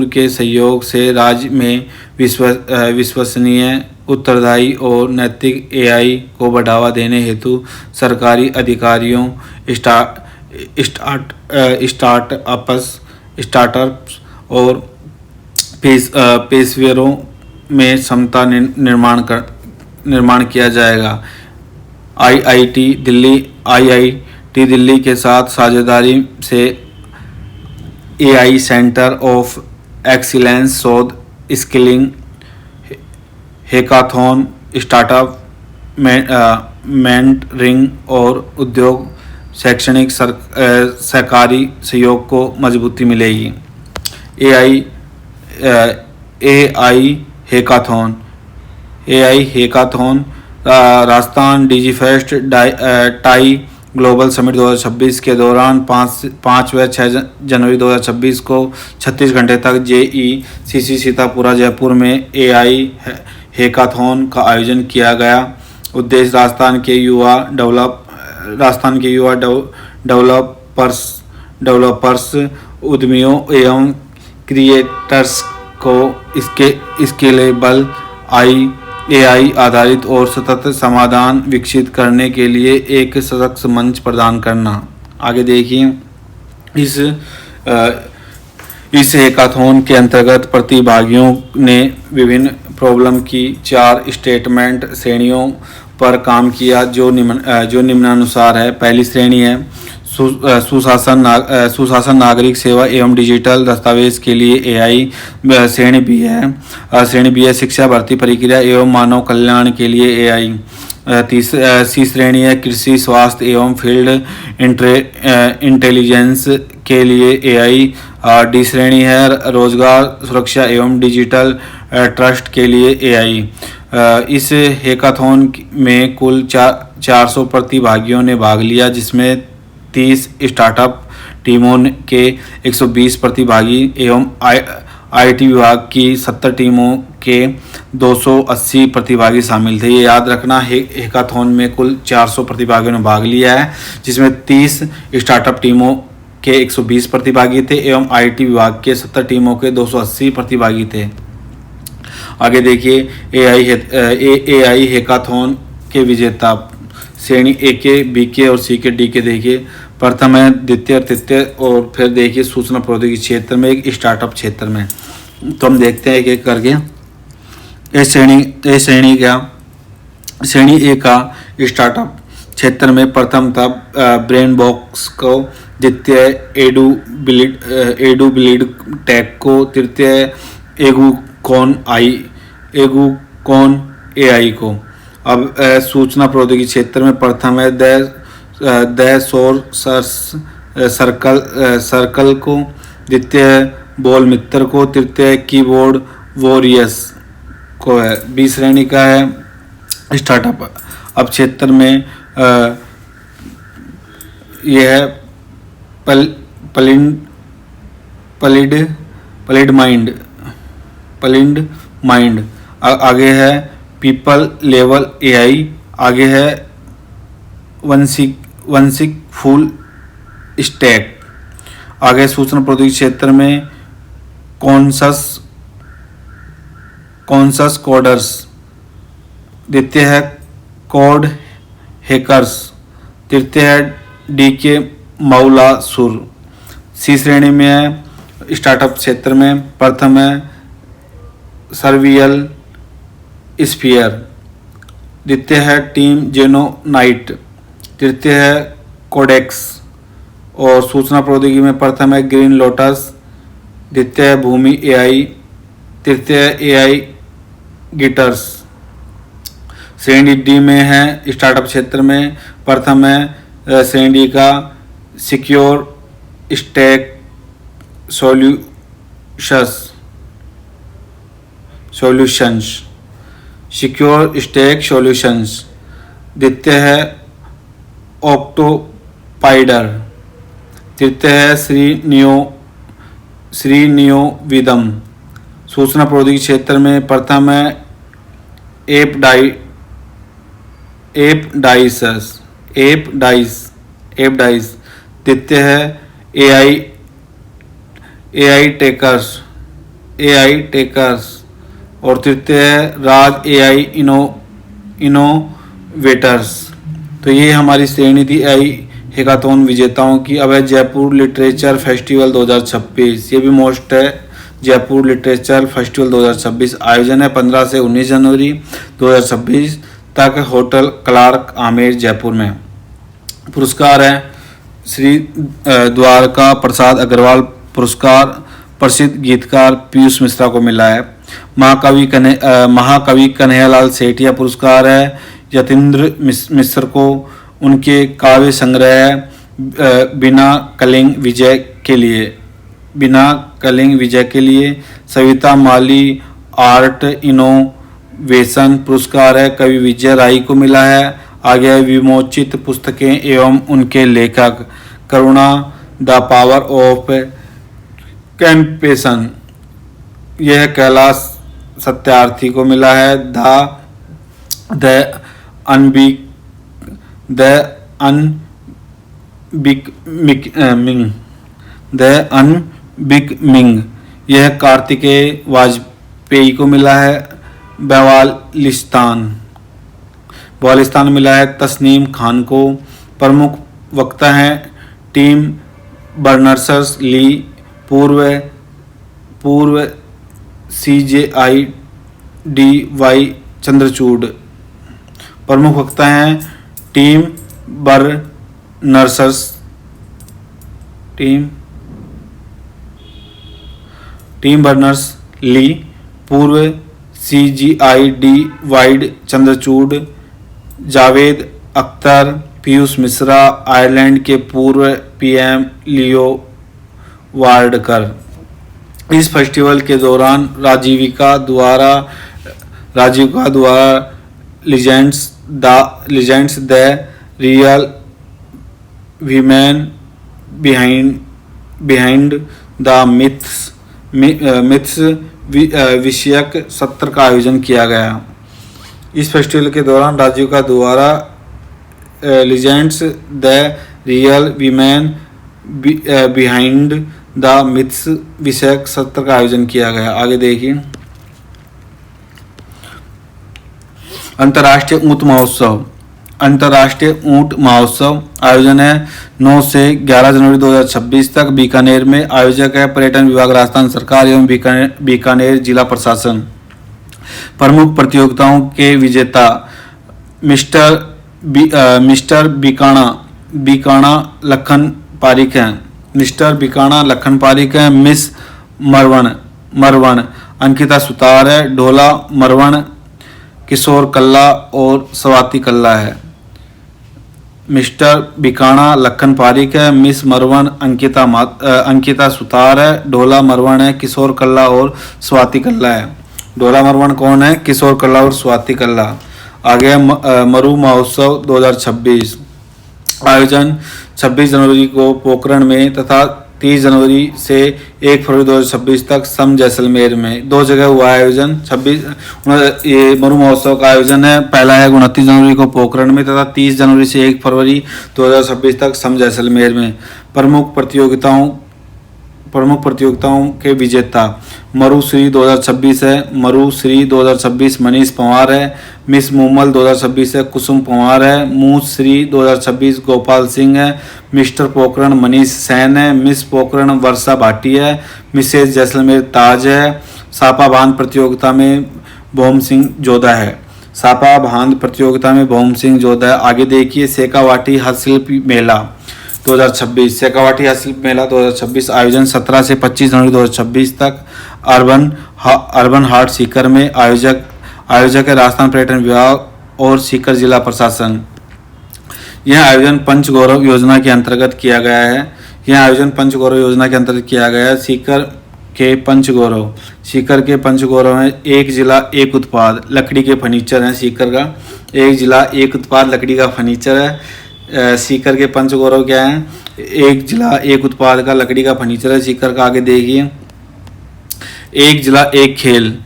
के सहयोग से राज्य में विश्वसनीय, उत्तरदायी और नैतिक AI को बढ़ावा देने हेतु सरकारी अधिकारियों, स्टार्टअप्स और पेशेवरों में क्षमता निर्माण किया जाएगा। आईआईटी दिल्ली के साथ साझेदारी से AI सेंटर ऑफ एक्सीलेंस, शोध, स्किलिंग, हैकाथॉन, स्टार्टअप मेंटरिंग और उद्योग शैक्षणिक सहकारी सहयोग को मजबूती मिलेगी। AI hackathon Rajasthan Digifest tie global summit 2026 के दौरान 5 व 6 जनवरी 2026 को 36 घंटे तक JECC सीतापुरा जयपुर में AI हैकाथॉन का आयोजन किया गया। उद्देश्य राजस्थान के युवा डेवलपर्स, उद्यमियों एवं क्रिएटर्स को स्केलेबल AI आधारित और सतत समाधान विकसित करने के लिए एक सशक्त मंच प्रदान करना। आगे देखिए, इस हैकाथॉन के अंतर्गत प्रतिभागियों ने विभिन्न प्रॉब्लम की 4 स्टेटमेंट श्रेणियों पर काम किया, जो निम्नानुसार है। पहली श्रेणी है सुशासन, नागरिक सेवा एवं डिजिटल दस्तावेज के लिए AI। श्रेणी बी है शिक्षा, भर्ती प्रक्रिया एवं मानव कल्याण के लिए AI। सी श्रेणी है कृषि, स्वास्थ्य एवं फील्ड इंटेलिजेंस के लिए AI। डी श्रेणी है रोजगार, सुरक्षा एवं डिजिटल ट्रस्ट के लिए AI। इस हैकाथॉन में कुल 400 प्रतिभागियों ने भाग लिया, जिसमें 30 स्टार्टअप टीमों के 120 प्रतिभागी एवं IT विभाग की 70 टीमों के 280 प्रतिभागी शामिल थे। ये याद रखना, हैकाथॉन में कुल 400 प्रतिभागियों ने भाग लिया है, जिसमें 30 स्टार्टअप टीमों के 120 प्रतिभागी थे एवं IT विभाग के 70 टीमों के 280 प्रतिभागी थे। आगे देखिए, AI हैकाथॉन के विजेता श्रेणी A के, B के और C के, D के देखिए। प्रथम है, द्वितीय और तृतीय, और फिर देखिए सूचना प्रौद्योगिकी क्षेत्र में, एक स्टार्टअप क्षेत्र में। तो हम देखते हैं एक एक करके। श्रेणी A का स्टार्टअप क्षेत्र में प्रथम था ब्रेन बॉक्स को, द्वितीय एडू बिलीड टेक को, तृतीय एगुकॉन AI को। अब सूचना प्रौद्योगिकी क्षेत्र में प्रथम है द सर्कल को, द्वितीय बॉल मित्र को, तृतीय कीबोर्ड वॉरियर्स को है। बी श्रेणी का है स्टार्टअप अब क्षेत्र में यह है पलिंड माइंड। आगे है पीपल लेवल AI। आगे है वंशिक फुल स्टैक। आगे सूचना प्रौद्योगिकी क्षेत्र में कॉन्सस कोडर्स। द्वितीय है कोड हैकर्स। तृतीय है DK मौलासुर। सी श्रेणी में है स्टार्टअप क्षेत्र में प्रथम है सर्वियल स्फीयर, द्वितीय है टीम जेनोनाइट, तृतीय है कोडेक्स और सूचना प्रौद्योगिकी में प्रथम है ग्रीन लोटस, द्वितीय है भूमि एआई, तृतीय है एआई गिटर्स। श्रेणी डी में है स्टार्टअप क्षेत्र में प्रथम है श्रेणी डी का secure stack solutions, secure stack solutions, द्वितीय है ऑक्टोपाइडर, तृतीय है श्रीनियो विदम। सूचना प्रौद्योगिकी क्षेत्र में प्रथम है एपडाइस, द्वितीय है एआई टेकर्स और तृतीय है राज एआई इनोवेटर्स। तो ये हमारी श्रेणी थी एआई हैकाथॉन विजेताओं की। अब है जयपुर लिटरेचर फेस्टिवल 2026, ये भी मोस्ट है। जयपुर लिटरेचर फेस्टिवल 2026 आयोजन है 15 से 19 जनवरी 2026 तक होटल क्लार्क आमेर जयपुर में। पुरस्कार है श्री द्वारका प्रसाद अग्रवाल पुरस्कार प्रसिद्ध गीतकार पीयूष मिश्रा को मिला है। महाकवि कन्हैयालाल सेठिया पुरस्कार है यतीन्द्र मिश्र को उनके काव्य संग्रह बिना कलिंग विजय के लिए। सविता माली आर्ट इनोवेशन पुरस्कार है कवि विजय राय को मिला है। आगे विमोचित पुस्तकें एवं उनके लेखक करुणा द पावर ऑफ कंपैशन, यह कैलाश सत्यार्थी को मिला है। द अनबिकमिंग, यह कार्तिकेय वाजपेयी को मिला है। बवालिस्तान मिला है तस्नीम खान को। प्रमुख वक्ता हैं टिम बर्नर्स ली, पूर्व CJIDY चंद्रचूड़। प्रमुख वक्ता हैं टिम बर्नर्स ली, पूर्व CJIDY चंद्रचूड़। जावेद अख्तर, पीयूष मिश्रा, आयरलैंड के पूर्व PM लियो वार्डकर। इस फेस्टिवल के दौरान राजीविका द्वारा legends the real women behind the myths विषयक सत्र का आयोजन किया गया। इस फेस्टिवल के दौरान राजीविका द्वारा legends the real women behind the myths विषयक सत्र का आयोजन किया गया। आगे देखिए, अंतर्राष्ट्रीय ऊंट महोत्सव आयोजन है 9 से 11 जनवरी 2026 तक बीकानेर में। आयोजक है पर्यटन विभाग, राजस्थान सरकार एवं बीकानेर जिला प्रशासन। प्रमुख प्रतियोगिताओं के विजेता मिस्टर बीकाना लखन पारिक हैं। मिस मरवन अंकिता सुतार है। ढोला मरवन किशोर कल्ला और स्वाति कल्ला है। मिस्टर बिकाना लखन पारिक है। मिस मरवन अंकिता सुतार है। ढोला मरवन है किशोर कल्ला और स्वाति कल्ला है। ढोला मरवन कौन है? किशोर कल्ला और स्वाति कल्ला। आगे मरु महोत्सव 2026 आयोजन 26 जनवरी को पोखरण में तथा 30 जनवरी से 1 फरवरी 2026 तक सम जैसलमेर में। 2 जगह हुआ आयोजन। ये मरु महोत्सव का आयोजन है, पहला है 29 जनवरी को पोखरण में तथा 30 जनवरी से 1 फरवरी 2026 तक सम जैसलमेर में। प्रमुख प्रतियोगिताओं प्रमुख प्रतियोगिताओं के विजेता मरुश्री 2026 है, मरुश्री 2026 मनीष पंवार है। मिस मूमल 2026 है, कुसुम पंवार है। मूश्री 2026 गोपाल सिंह है। मिस्टर पोखरण मनीष सैन है। मिस पोखरण वर्षा भाटी है। मिसेज जैसलमेर ताज है। सापा बांध प्रतियोगिता में भौम सिंह जोधा है। सापा बांध प्रतियोगिता में भौम सिंह जोधा है। आगे देखिए शेखावाटी हस्तशिल्प मेला 2026, शेखावाटी हस्तशिल्प मेला 2026 आयोजन 17 से 25 जनवरी 2026 तक अर्बन हाट सीकर में। आयोजक है राजस्थान पर्यटन विभाग और सीकर जिला प्रशासन। यह आयोजन पंचगौरव योजना के अंतर्गत किया गया है। सीकर के पंचगौरव में एक जिला एक उत्पाद लकड़ी के फर्नीचर है। सीकर का एक जिला एक उत्पाद लकड़ी का फर्नीचर है। सीकर के पंचगौरव क्या है? एक जिला एक उत्पाद का लकड़ी का फर्नीचर है सीकर का। आगे देखिए एक जिला एक खेल,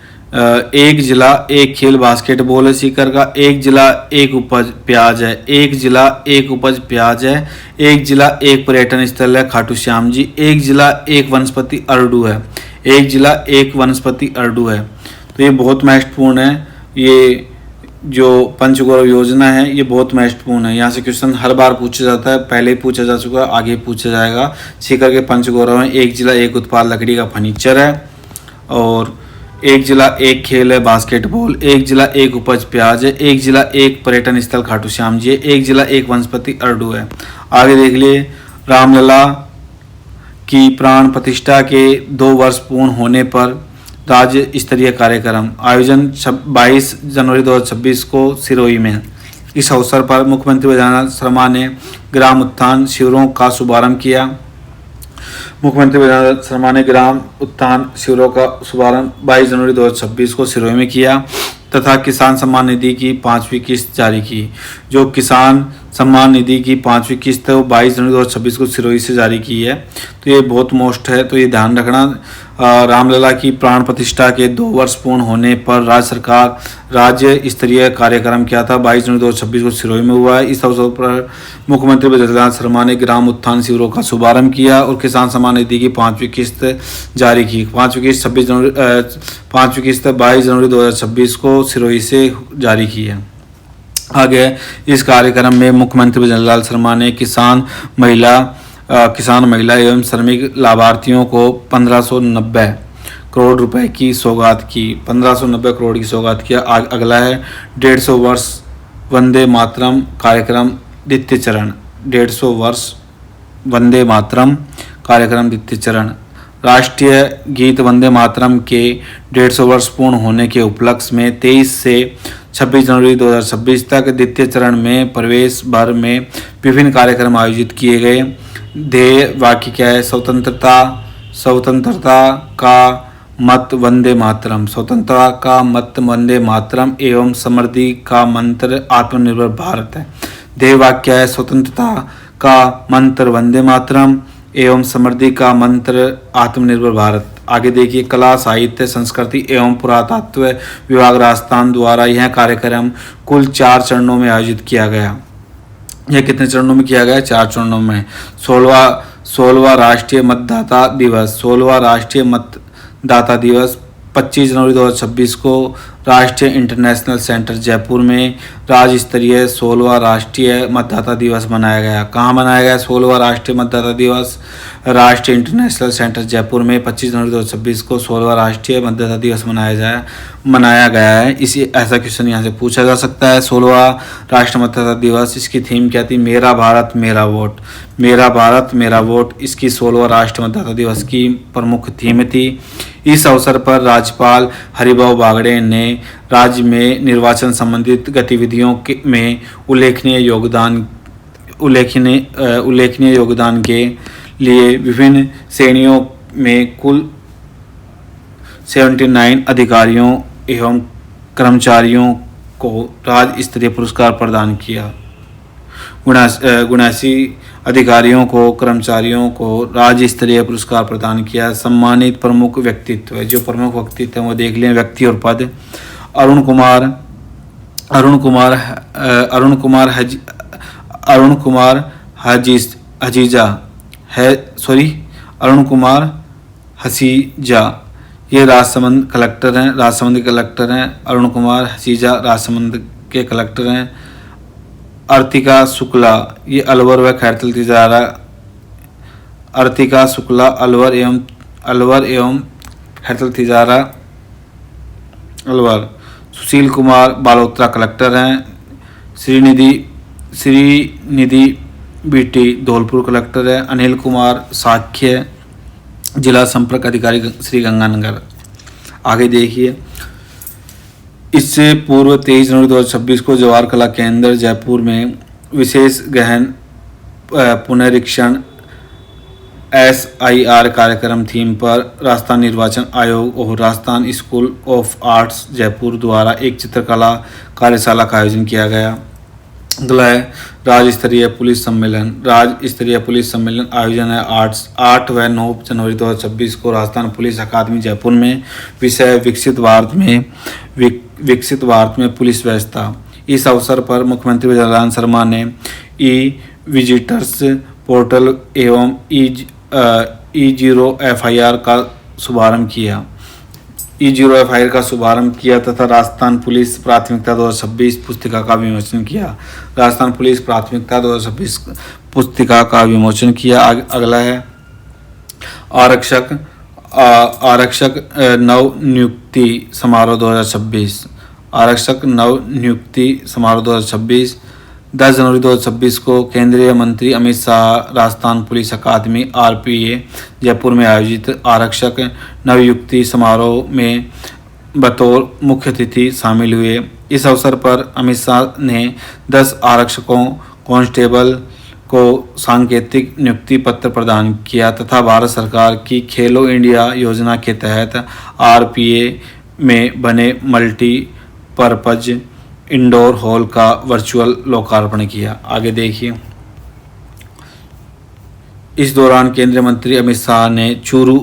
एक जिला एक खेल बास्केटबॉल है सीकर का। एक जिला एक उपज प्याज है। एक जिला एक उपज प्याज है। एक जिला एक पर्यटन स्थल है खाटू श्याम जी। एक जिला एक वनस्पति अरडू है। एक जिला एक वनस्पति अरडू है। तो ये बहुत महत्वपूर्ण है। ये जो पंचगौरव योजना है ये बहुत महत्वपूर्ण है। यहाँ से क्वेश्चन हर बार पूछा जाता है, पहले ही पूछा जा चुका है, आगे पूछा जाएगा। सीकर के पंचगौरव में एक जिला एक उत्पाद लकड़ी का फर्नीचर है। और एक जिला एक खेल है बास्केटबॉल। एक जिला एक उपज प्याज है। एक जिला एक पर्यटन स्थल खाटू श्याम जी है। एक जिला एक वनस्पति अरडू है। आगे देख लिए रामलला की प्राण प्रतिष्ठा के 2 वर्ष पूर्ण होने पर राज्य स्तरीय कार्यक्रम आयोजन 22 जनवरी 2026 को सिरोही में। इस अवसर पर मुख्यमंत्री वैद्यनाथ शर्मा ने ग्राम उत्थान शिविरों का शुभारंभ किया। मुख्यमंत्री वैद्यनाथ शर्मा ने ग्राम उत्थान शिविरों का शुभारंभ 22 जनवरी 2026 को सिरोही में किया तथा किसान सम्मान निधि की 5वीं किस्त जारी की। जो किसान सम्मान निधि की 5वीं किस्त है वो 22 जनवरी 2026 को सिरोही से जारी की है। तो ये बहुत मोस्ट है, तो ये ध्यान रखना। रामलला की प्राण प्रतिष्ठा के 2 वर्ष पूर्ण होने पर राज्य सरकार राज्य स्तरीय कार्यक्रम किया था। 22 जनवरी 2026 को सिरोही में हुआ है। इस अवसर पर मुख्यमंत्री वैद्यनाथ शर्मा ने ग्राम उत्थान शिविरों का शुभारंभ किया और किसान सम्मान निधि की 5वीं किस्त जारी की। 5वीं किस्त 22 जनवरी 2026 को सिरोही से जारी की है। आगे इस कार्यक्रम में मुख्यमंत्री वैद्यनाथ शर्मा ने किसान महिला एवं श्रमिक लाभार्थियों को 1590 करोड़ रुपए की सौगात की। 1590 करोड़ की सौगात किया। अगला है 150 वर्ष वंदे मातरम कार्यक्रम द्वितीय चरण। 150 वर्ष वंदे मातरम कार्यक्रम द्वितीय चरण। राष्ट्रीय गीत वंदे मातरम के 150 वर्ष पूर्ण होने के उपलक्ष्य में 23 से 26 जनवरी 2026 तक द्वितीय चरण में प्रदेश भर में विभिन्न कार्यक्रम आयोजित किए गए। ध्येय वाक्य क्या है? स्वतंत्रता का मत वंदे मातरम, स्वतंत्रता का मत वंदे मातरम एवं समृद्धि का मंत्र आत्मनिर्भर भारत है। ध्येय वाक्य है स्वतंत्रता का मंत्र वंदे मातरम एवं समृद्धि का मंत्र आत्मनिर्भर भारत। आगे देखिए कला साहित्य संस्कृति एवं पुरातत्व विभाग राजस्थान द्वारा यह कार्यक्रम कुल 4 चरणों में आयोजित किया गया। यह कितने चरणों में किया गया? 4 चरणों में। 16वां राष्ट्रीय मतदाता दिवस 25 जनवरी 2026 को राष्ट्रीय इंटरनेशनल सेंटर जयपुर में राज्य स्तरीय 16वां राष्ट्रीय मतदाता दिवस मनाया गया। कहाँ मनाया गया 16वां राष्ट्रीय मतदाता दिवस? राष्ट्रीय इंटरनेशनल सेंटर जयपुर में 25 जनवरी 2026 को 16वां राष्ट्रीय मतदाता दिवस मनाया गया है। इसी ऐसा क्वेश्चन यहाँ से पूछा जा सकता है। 16वां राष्ट्रीय मतदाता दिवस, इसकी थीम क्या थी? मेरा भारत मेरा वोट, मेरा भारत मेरा वोट इसकी 16वां राष्ट्रीय मतदाता दिवस की प्रमुख थीम थी। इस अवसर पर राज्यपाल हरिभाऊ बागड़े ने राज्य में निर्वाचन संबंधित गतिविधियों में उल्लेखनीय योगदान के लिए विभिन्न श्रेणियों में कुल 79 अधिकारियों एवं कर्मचारियों को राज्य स्तरीय पुरस्कार प्रदान किया। 79 अधिकारियों को कर्मचारियों को राज्य स्तरीय पुरस्कार प्रदान किया। सम्मानित प्रमुख व्यक्तित्व, जो प्रमुख व्यक्तित्व हैं वो देख लें व्यक्ति और पद। अरुण कुमार हसीजा, ये राजसमंद कलेक्टर हैं, राजसमंद के कलेक्टर हैं। अरुण कुमार हसीजा राजसमंद के कलेक्टर हैं। अर्तिका शुक्ला, ये अलवर व खैरतल तिजारा, अर्तिका शुक्ला अलवर एवं खैरतल तिजारा अलवर। सुशील कुमार बालोत्रा कलेक्टर हैं। श्रीनिधि बीटी धौलपुर कलेक्टर है। अनिल कुमार साख्य जिला संपर्क अधिकारी श्री गंगानगर। आगे देखिए, इससे पूर्व 23 जनवरी 2026 को जवाहर कला केंद्र जयपुर में विशेष गहन पुनरीक्षण SIR कार्यक्रम थीम पर राजस्थान निर्वाचन आयोग और Rajasthan school of arts Jaipur द्वारा एक चित्रकला कार्यशाला का आयोजन किया गया। अगला है राज्य स्तरीय पुलिस सम्मेलन। राज्य स्तरीय पुलिस सम्मेलन आयोजन है 8 व 9 जनवरी 2026 को राजस्थान पुलिस अकादमी जयपुर में। विषय विकसित भारत में पुलिस व्यवस्था। इस अवसर पर मुख्यमंत्री जयराम शर्मा ने विजिटर्स पोर्टल एवं E0FIR का शुभारंभ किया तथा राजस्थान पुलिस प्राथमिकता 2026 पुस्तिका का विमोचन किया। राजस्थान पुलिस प्राथमिकता 2026 पुस्तिका का विमोचन किया। अगला है आरक्षक नव नियुक्ति समारोह 2026। आरक्षक नव नियुक्ति समारोह 2026 10 जनवरी 2026 को केंद्रीय मंत्री अमित शाह राजस्थान पुलिस अकादमी RPA जयपुर में आयोजित आरक्षक नवनियुक्ति समारोह में बतौर मुख्य अतिथि शामिल हुए। इस अवसर पर अमित शाह ने 10 आरक्षकों कांस्टेबल को सांकेतिक नियुक्ति पत्र प्रदान किया तथा भारत सरकार की खेलो इंडिया योजना के तहत RPA में बने मल्टीपर्पज इंडोर हॉल का वर्चुअल लोकार्पण किया। आगे देखिए, इस दौरान केंद्रीय मंत्री अमित शाह ने चूरू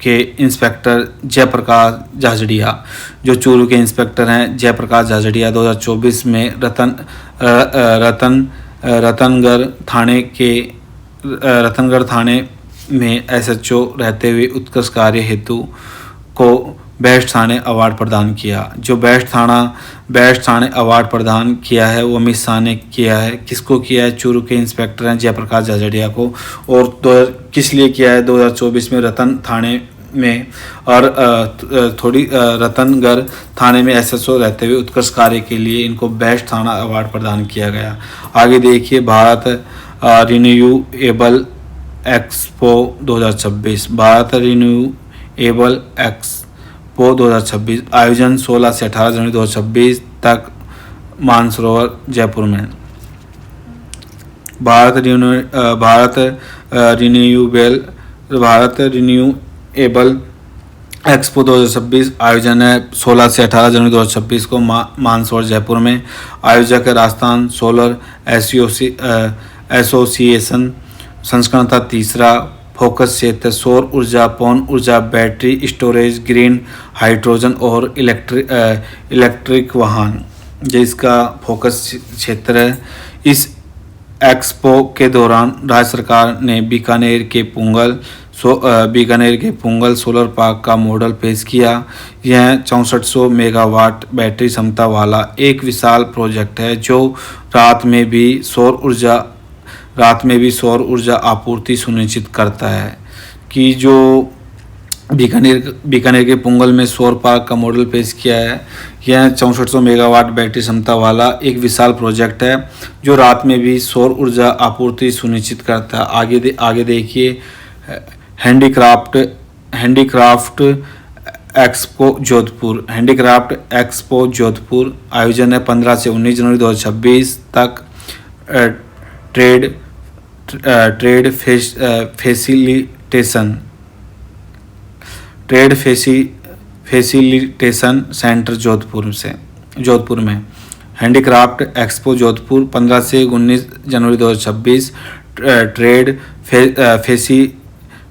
के इंस्पेक्टर जयप्रकाश झाझड़िया, जो चूरू के इंस्पेक्टर हैं जयप्रकाश झाझड़िया 2024 में रतनगढ़ थाने में SHO रहते हुए उत्कृष्ट कार्य हेतु को बेस्ट थाने अवार्ड प्रदान किया। जो बेस्ट थाने अवार्ड प्रदान किया है वो अमित शाह ने किया है। किसको किया है? चूरू के इंस्पेक्टर हैं जयप्रकाश झाझड़िया को। और किस लिए किया है? 2024 में रतन थाने में और रतनगढ़ थाने में SHO रहते हुए उत्कृष्ट कार्य के लिए इनको बेस्ट थाना अवार्ड प्रदान किया गया। आगे देखिए, Bharat renewable expo 2026। Bharat renewable expo 2026 आयोजन 16 से 18 जनवरी 2026 तक मानसरोवर जयपुर में। भारत रिन्यूएबल एक्सपो 2026 आयोजन है 16 से 18 जनवरी 2026 को मानसरोवर जयपुर में। आयोजक है राजस्थान सोलर एसोसिएशन। संस्करण था तीसरा। फोकस क्षेत्र सौर ऊर्जा, पवन ऊर्जा, बैटरी स्टोरेज, ग्रीन हाइड्रोजन और इलेक्ट्रिक वाहन, जो इसका फोकस क्षेत्र है। इस एक्सपो के दौरान राज्य सरकार ने बीकानेर के पुंगल सोलर पार्क का मॉडल पेश किया। यह 6400 मेगावाट बैटरी क्षमता वाला एक विशाल प्रोजेक्ट है जो रात में भी सौर ऊर्जा आपूर्ति सुनिश्चित करता है। कि जो बीकानेर के पुंगल में सौर पार्क का मॉडल पेश किया है, यह 6400 मेगावाट बैटरी क्षमता वाला एक विशाल प्रोजेक्ट है जो रात में भी सौर ऊर्जा आपूर्ति सुनिश्चित करता है। आगे देखिए, handicraft expo Jodhpur. Handicraft expo Jodhpur आयोजन है 15 से 19 जनवरी 2026 तक। ट्रेड फैसिलिटेशन सेंटर जोधपुर में। हैंडीक्राफ्ट एक्सपो जोधपुर 15 से 19 जनवरी 2026 ट्रेड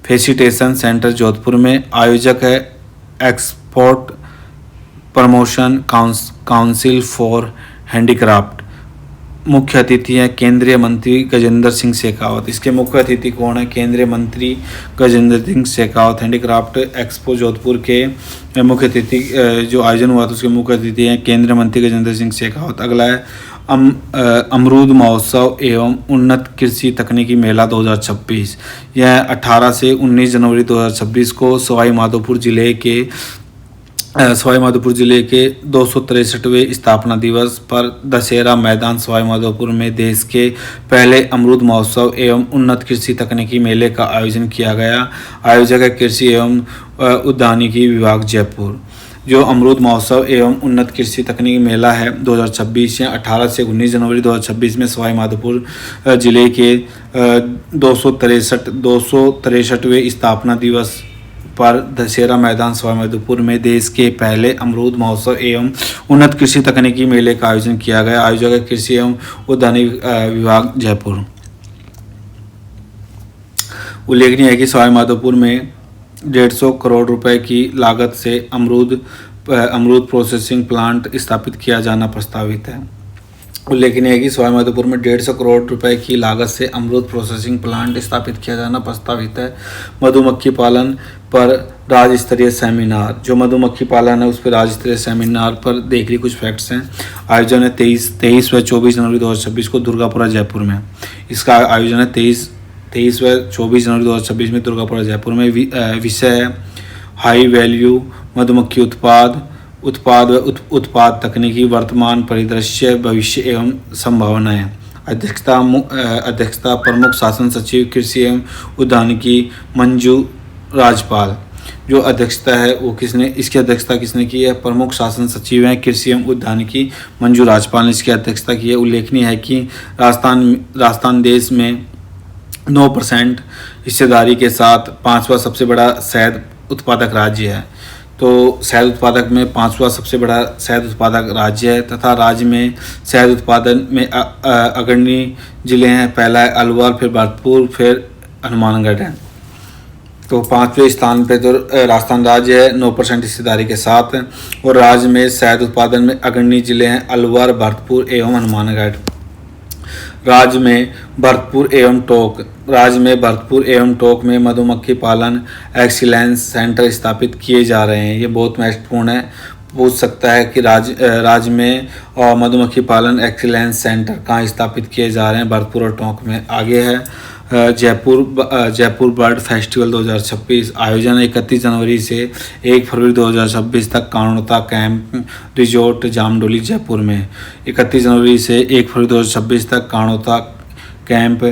फैसिलिटेशन सेंटर जोधपुर में। आयोजक है export promotion council for handicraft. मुख्य अतिथि हैं केंद्रीय मंत्री गजेंद्र सिंह शेखावत। इसके मुख्य अतिथि कौन है? केंद्रीय मंत्री गजेंद्र सिंह शेखावत। हैंडीक्राफ्ट एक्सपो जोधपुर के मुख्य अतिथि जो आयोजन हुआ था उसके मुख्य अतिथि हैं केंद्रीय मंत्री गजेंद्र सिंह शेखावत। अगला है अमरूद महोत्सव एवं उन्नत कृषि तकनीकी मेला 2026। यह 18 से 19 जनवरी 2026 को सवाई माधोपुर जिले के 263वें स्थापना दिवस पर दशहरा मैदान सवाई माधोपुर में देश के पहले अमरूद महोत्सव एवं उन्नत कृषि तकनीकी मेले का आयोजन किया गया। आयोजक है कृषि एवं उद्यानिकी विभाग जयपुर। जो अमरूद महोत्सव एवं उन्नत कृषि तकनीकी मेला है 2026 या 18 से 19 जनवरी 2026 में सवाई माधोपुर जिले के 263वें स्थापना दिवस पर दशहरा मैदान सवाई माधोपुर में देश के पहले अमरूद महोत्सव एवं उन्नत कृषि तकनीकी मेले का आयोजन किया गया। आयोजक है कृषि एवं उद्यानिकी विभाग जयपुर। उल्लेखनीय है कि सवाई माधोपुर में 150 करोड़ रुपए की लागत से अमरूद प्रोसेसिंग प्लांट स्थापित किया जाना प्रस्तावित है। उल्लेखनीय है कि सवाई माधोपुर में 150 करोड़ रुपए की लागत से अमरूद प्रोसेसिंग प्लांट स्थापित किया जाना प्रस्तावित है। मधुमक्खी पालन पर राज्य स्तरीय सेमिनार। जो मधुमक्खी पालन है उस पर राज्य स्तरीय सेमिनार पर देख ली कुछ फैक्ट्स हैं। आयोजन है 23 व 24 जनवरी 2026 को दुर्गापुरा जयपुर में। इसका आयोजन है 23 व 24 जनवरी 2026 में दुर्गापुरा जयपुर में। विषय है हाई वैल्यू मधुमक्खी उत्पाद तकनीकी वर्तमान परिदृश्य भविष्य एवं संभावनाएं। अध्यक्षता प्रमुख शासन सचिव कृषि एवं उद्यानिकी मंजू राजपाल। जो अध्यक्षता है वो इसकी अध्यक्षता किसने की है? प्रमुख शासन सचिव हैं कृषि एवं उद्यानिकी मंजू राजपाल ने इसकी अध्यक्षता की है। उल्लेखनीय है कि राजस्थान देश में 9% हिस्सेदारी के साथ 5वां सबसे बड़ा शहद उत्पादक राज्य है। तो शहद उत्पादक में 5वां सबसे बड़ा शहद उत्पादक राज्य है तथा राज्य में शहद उत्पादन में अग्रणी जिले हैं। पहला है अलवर, फिर भरतपुर, फिर हनुमानगढ़ है। तो 5वें स्थान पे तो राजस्थान राज्य है 9% हिस्सेदारी के साथ। और राज्य में शहद उत्पादन में अग्रणी जिले हैं अलवर, भरतपुर एवं हनुमानगढ़। राज्य में भरतपुर एवं टोंक में मधुमक्खी पालन एक्सीलेंस सेंटर स्थापित किए जा रहे हैं। ये बहुत महत्वपूर्ण है, पूछ सकता है कि राज्य में मधुमक्खी पालन एक्सीलेंस सेंटर कहाँ स्थापित किए जा रहे हैं? भरतपुर और टोंक में। आगे है जयपुर बर्ड फेस्टिवल 2026। आयोजन 31 जनवरी से 1 फरवरी 2026 तक कानोता कैंप रिजोर्ट जामडोली जयपुर में। 31 जनवरी से 1 फरवरी 2026 तक कानोता कैंप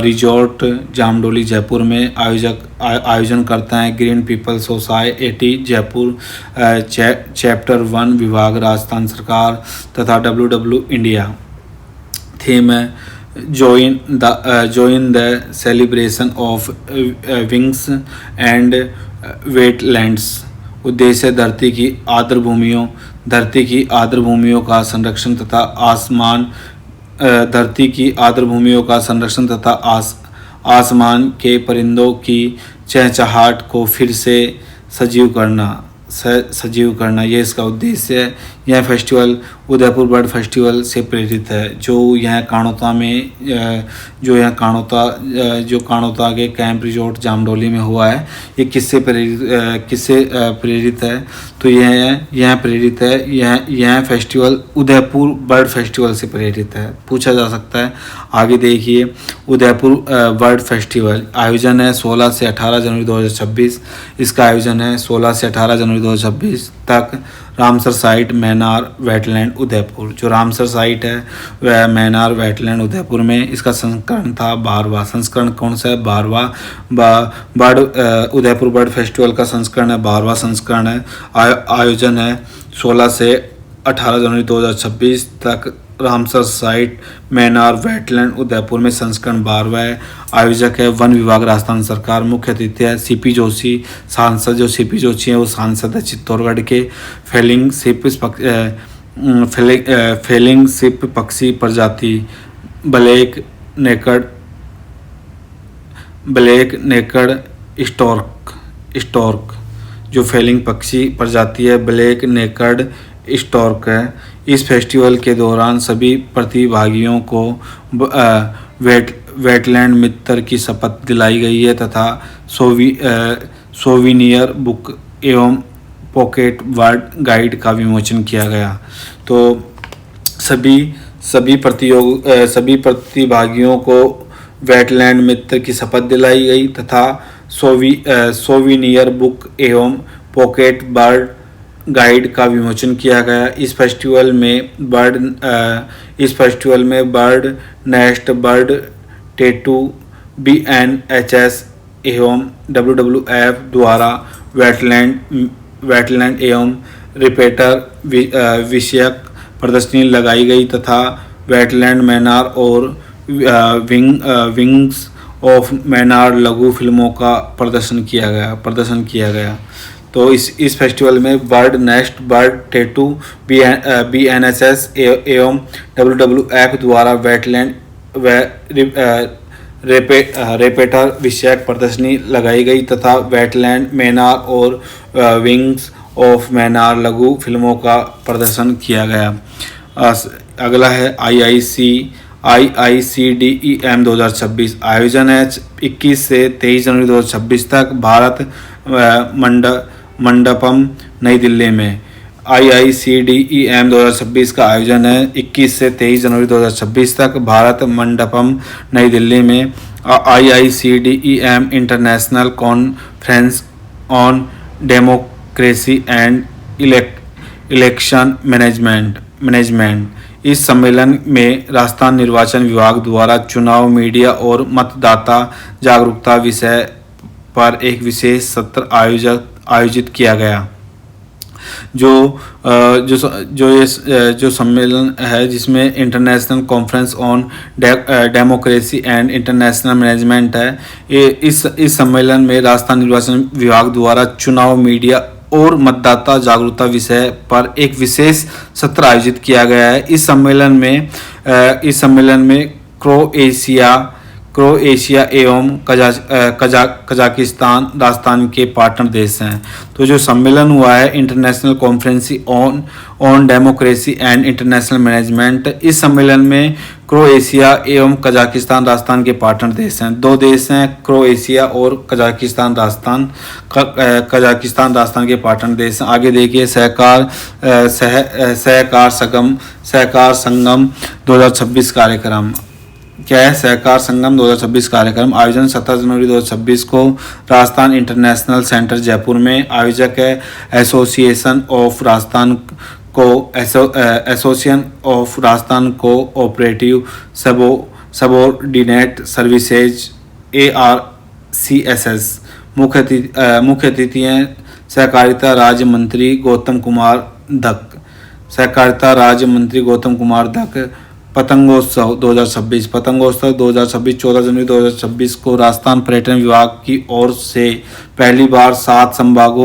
रिजोर्ट जामडोली जयपुर में। आयोजन करता है green people society Jaipur, chapter 1 विभाग राजस्थान सरकार तथा WW इंडिया। थीम है join the celebration of wings and wetlands। उद्देश्य धरती की आर्द्र भूमियों का संरक्षण तथा आसमान के परिंदों की चहचहाट को फिर से सजीव करना ये इसका उद्देश्य है। यह फेस्टिवल उदयपुर बर्ड फेस्टिवल से प्रेरित है जो यहाँ कानोता के कैंप रिजोर्ट जामडोली में हुआ है। ये किससे प्रेरित है? तो यह फेस्टिवल उदयपुर बर्ड फेस्टिवल से प्रेरित है, पूछा जा सकता है। आगे देखिए उदयपुर बर्ड फेस्टिवल आयोजन है 16 से 18 जनवरी 2026। इसका आयोजन है 16 से 18 जनवरी 2026 तक। Ramsar site Menar wetland Udaipur. जो रामसर साइट है वह मैनार वेटलैंड उदयपुर में। इसका संस्करण था 12वां। संस्करण कौन सा है? 12वां। उदयपुर बर्ड फेस्टिवल का संस्करण है 12वां संस्करण है। आयोजन है 16 से 18 जनवरी 2026 तक। Ramsar site Menar wetland Udaipur में संस्करण 12वां है। आयोजक है वन विभाग राजस्थान सरकार। मुख्य अतिथि है CP जोशी सांसद। जो CP जोशी हैं वो सांसद है चित्तौड़गढ़ के। फेलिंग सिप पक्षी प्रजाति ब्लैक नेकड स्टॉर्क। जो फेलिंग पक्षी प्रजाति है ब्लैक नेकड स्टॉर्क है। इस फेस्टिवल के दौरान सभी प्रतिभागियों को वेटलैंड मित्र की शपथ दिलाई गई है तथा सोविनियर बुक एवं पॉकेट वर्ड गाइड का विमोचन किया गया। तो सभी प्रतिभागियों को वेटलैंड मित्र की शपथ दिलाई गई तथा सोविनियर बुक एवं पॉकेट बर्ड गाइड का विमोचन किया गया। इस फेस्टिवल में bird nest, bird tattoo, BNHS एवं WWF द्वारा वेटलैंड एवं रिपेटर विषयक प्रदर्शनी लगाई गई तथा वेटलैंड मैनार और विंग्स ऑफ मैनार लघु फिल्मों का प्रदर्शन किया गया। तो इस फेस्टिवल में bird nest, bird tattoo, BNHS एवं WWF द्वारा वेटलैंड रेपेटर विषयक प्रदर्शनी लगाई गई तथा वेटलैंड मैनार और विंग्स ऑफ मैनार लघु फिल्मों का प्रदर्शन किया गया। अगला है IICDEM 2026 आयोजन है 21 से 23 जनवरी 2026 तक भारत मंडपम नई दिल्ली में। IICDEM 2026 का आयोजन है 21 से 23 जनवरी 2026 तक भारत मंडपम नई दिल्ली में। IICDEM international conference on democracy and election management. इस सम्मेलन में राजस्थान निर्वाचन विभाग द्वारा चुनाव, मीडिया और मतदाता जागरूकता विषय पर एक विशेष सत्र आयोजित किया गया। जो सम्मेलन है जिसमें international conference on democracy and international management है। इस सम्मेलन में राजस्थान निर्वाचन विभाग द्वारा चुनाव, मीडिया और मतदाता जागरूकता विषय पर एक विशेष सत्र आयोजित किया गया है। इस सम्मेलन में क्रोएशिया एवं कजाकिस्तान राजस्थान के पार्टनर देश हैं। तो जो सम्मेलन हुआ है international conference on democracy and international management, इस सम्मेलन में क्रोएशिया एवं कजाकिस्तान राजस्थान के पार्टनर देश हैं। दो देश हैं क्रोएशिया और कजाकिस्तान राजस्थान के पार्टनर देश हैं। आगे देखिए सहकार संगम 2026 कार्यक्रम क्या है। सहकार संगम 2026 कार्यक्रम आयोजन 17 जनवरी 2026 को राजस्थान इंटरनेशनल सेंटर जयपुर में। आयोजक है association of Rajasthan co operative subordinate services ARCSS। मुख्य अतिथि हैं सहकारिता राज्य मंत्री गौतम कुमार धक। पतंगोत्सव 2026 14 जनवरी 2026 को राजस्थान पर्यटन विभाग की ओर से पहली बार 7 संभाग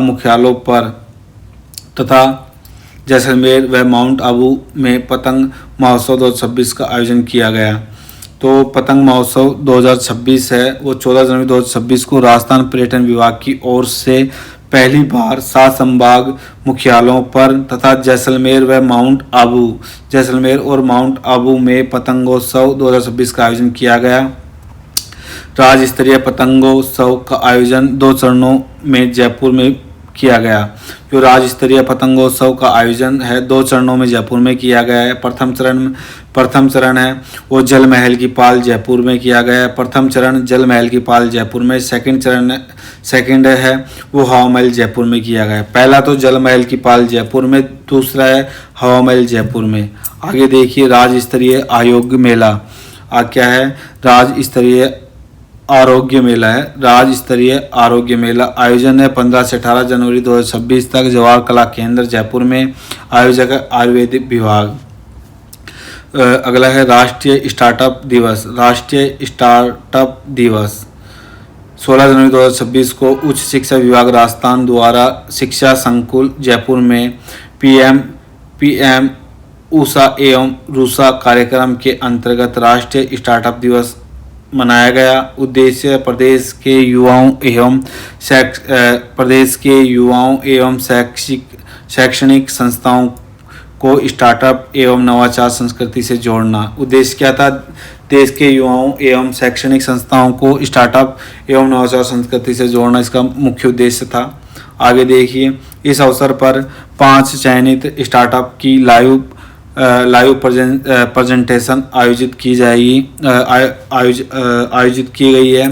मुख्यालयों पर तथा जैसलमेर व माउंट आबू में पतंग महोत्सव 2026 का आयोजन किया गया। तो पतंग महोत्सव 2026 है वो 14 जनवरी 2026 को राजस्थान पर्यटन विभाग की ओर से पहली बार 7 संभाग मुख्यालयों पर तथा जैसलमेर और माउंट आबू में पतंगोत्सव 2026 का आयोजन किया गया। राज्य स्तरीय पतंगोत्सव का आयोजन 2 चरणों में जयपुर में किया गया। जो राज्य स्तरीय पतंगोत्सव का आयोजन है 2 चरणों में जयपुर में किया गया है। प्रथम चरण है वो जल महल की पाल जयपुर में किया गया है। प्रथम चरण जल महल की पाल जयपुर में। सेकंड है वो हवा महल जयपुर में किया गया है। पहला तो जल महल की पाल जयपुर में, दूसरा है हवा महल जयपुर में। आगे देखिए राज्य स्तरीय आरोग्य मेला क्या है। राज्य स्तरीय आरोग्य मेला आयोजन है 15 से 18 जनवरी 2026 तक जवाहर कला केंद्र जयपुर में। आयोजक है आयुर्वेदिक विभाग। अगला है राष्ट्रीय स्टार्टअप दिवस 16 जनवरी 2026 को उच्च शिक्षा विभाग राजस्थान द्वारा शिक्षा संकुल जयपुर में पीएम ऊषा एवं रूषा कार्यक्रम के अंतर्गत राष्ट्रीय स्टार्टअप दिवस मनाया गया। उद्देश्य प्रदेश के युवाओं एवं शैक्षणिक संस्थाओं को स्टार्टअप एवं नवाचार संस्कृति से जोड़ना। उद्देश्य क्या था? देश के युवाओं एवं शैक्षणिक संस्थाओं को स्टार्टअप एवं नवाचार संस्कृति से जोड़ना इसका मुख्य उद्देश्य था। आगे देखिए, इस अवसर पर 5 चयनित स्टार्टअप की लाइव प्रेजेंटेशन आयोजित की गई है।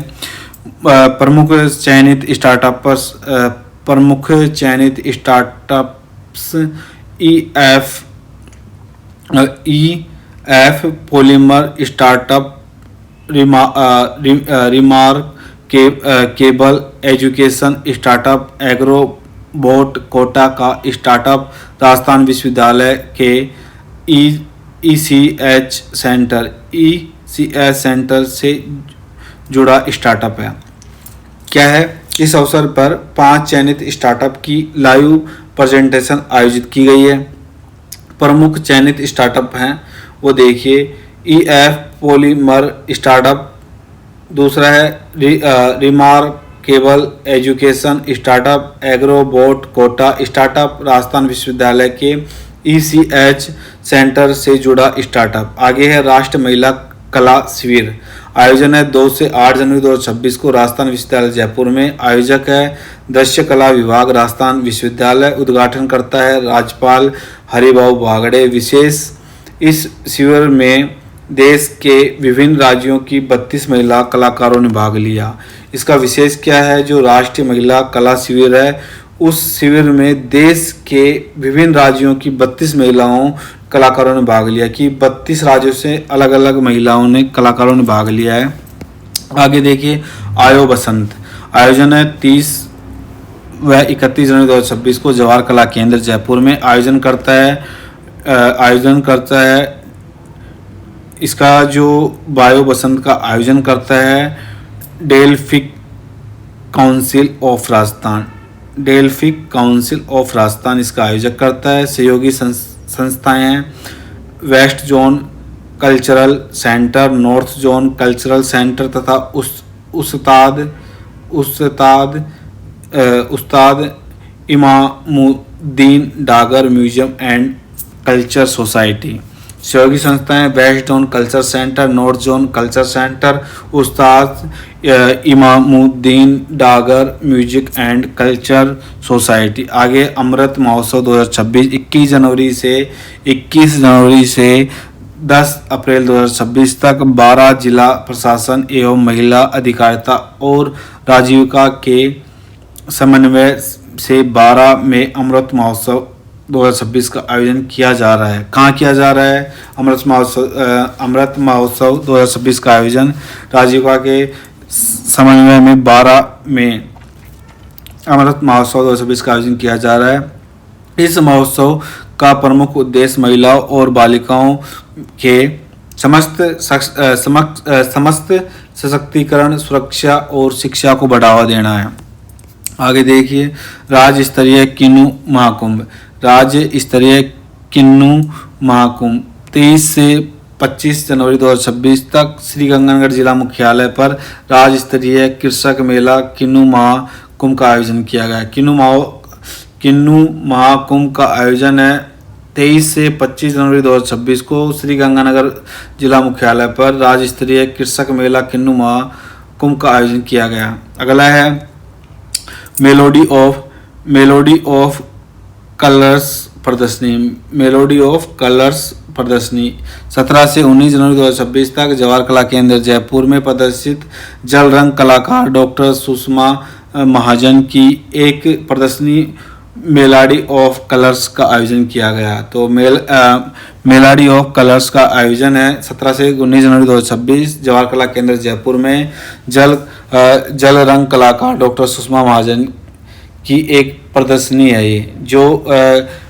प्रमुख चयनित startups EF polymer startup, remarkable education startup, Agrobot Kota का स्टार्टअप, राजस्थान विश्वविद्यालय के ECH सेंटर से जुड़ा स्टार्टअप है। क्या है? इस अवसर पर 5 चयनित स्टार्टअप की लाइव प्रेजेंटेशन आयोजित की गई है। प्रमुख चयनित स्टार्टअप हैं वो देखिए, EF पॉलीमर स्टार्टअप, दूसरा है remarkable education startup, Agrobot Kota startup, Rajasthan विश्वविद्यालय के ECH सेंटर से जुड़ा स्टार्टअप। आगे है राष्ट्रीय महिला कला शिविर। आयोजन है 2 से 8 जनवरी 2026 को राजस्थान विश्वविद्यालय जयपुर में। आयोजक है दृश्य कला विभाग राजस्थान विश्वविद्यालय। उद्घाटन करता है राज्यपाल हरिभाऊ बागड़े। विशेष, इस शिविर में देश के विभिन्न राज्यों की 32 महिला कलाकारों ने भाग लिया। इसका विशेष क्या है? जो राष्ट्रीय महिला कला शिविर है, उस शिविर में देश के विभिन्न राज्यों की 32 महिलाओं कलाकारों ने भाग लिया, कि 32 राज्यों से अलग अलग कलाकारों ने भाग लिया है। आगे देखिए, आयो बसंत। आयोजन है 30 व 31 जनवरी 2026 को जवाहर कला केंद्र जयपुर में। आयोजन करता है इसका जो बायो बसंत का आयोजन करता है डेल्फिक काउंसिल ऑफ राजस्थान इसका आयोजक करता है। सहयोगी संस्थाएं हैं west zone cultural centre, north zone cultural centre तथा Ustad Imamuddin Dagar museum and culture society. सहयोगी संस्थाएं west zone culture centre, north zone culture centre, Ustad Imamuddin Dagar music and culture society. आगे अमृत महोत्सव 2026 21 जनवरी से 10 अप्रैल 2026 तक 12 जिला प्रशासन एवं महिला अधिकारिता और राजीविका के समन्वय से 12 में अमृत महोत्सव 2026 का आयोजन किया जा रहा है। कहाँ किया जा रहा है? अमृत महोत्सव 2026 का आयोजन राजीविका के समन्वय में 12 में अमृत महोत्सव 2026 का आयोजन किया जा रहा है। इस महोत्सव का प्रमुख उद्देश्य महिलाओं और बालिकाओं के समस्त सशक्तिकरण, सुरक्षा और शिक्षा को बढ़ावा देना है। आगे देखिए, राज्य स्तरीय किन्नू महाकुंभ। राज्य स्तरीय किन्नू महाकुंभ 23 से 25 जनवरी 2026 तक श्री गंगानगर जिला मुख्यालय पर राज्य स्तरीय कृषक मेला किन्नू महाकुंभ का आयोजन किया गया। किन्नू महाकुंभ का आयोजन है 23 से 25 जनवरी 2026 को श्री गंगानगर जिला मुख्यालय पर राज्य स्तरीय कृषक मेला किन्नू महाकुंभ का आयोजन किया गया। अगला है मेलोडी ऑफ कलर्स प्रदर्शनी 17 से 19 जनवरी 2026 तक जवाहर कला केंद्र जयपुर में प्रदर्शित जल रंग कलाकार डॉक्टर सुषमा महाजन की एक प्रदर्शनी मेलोडी ऑफ कलर्स का आयोजन किया गया। तो मेलोडी ऑफ कलर्स का आयोजन है 17 से 19 जनवरी 2026 जवाहर कला केंद्र जयपुर में। जल रंग कलाकार डॉक्टर सुषमा महाजन की एक प्रदर्शनी है। ये जो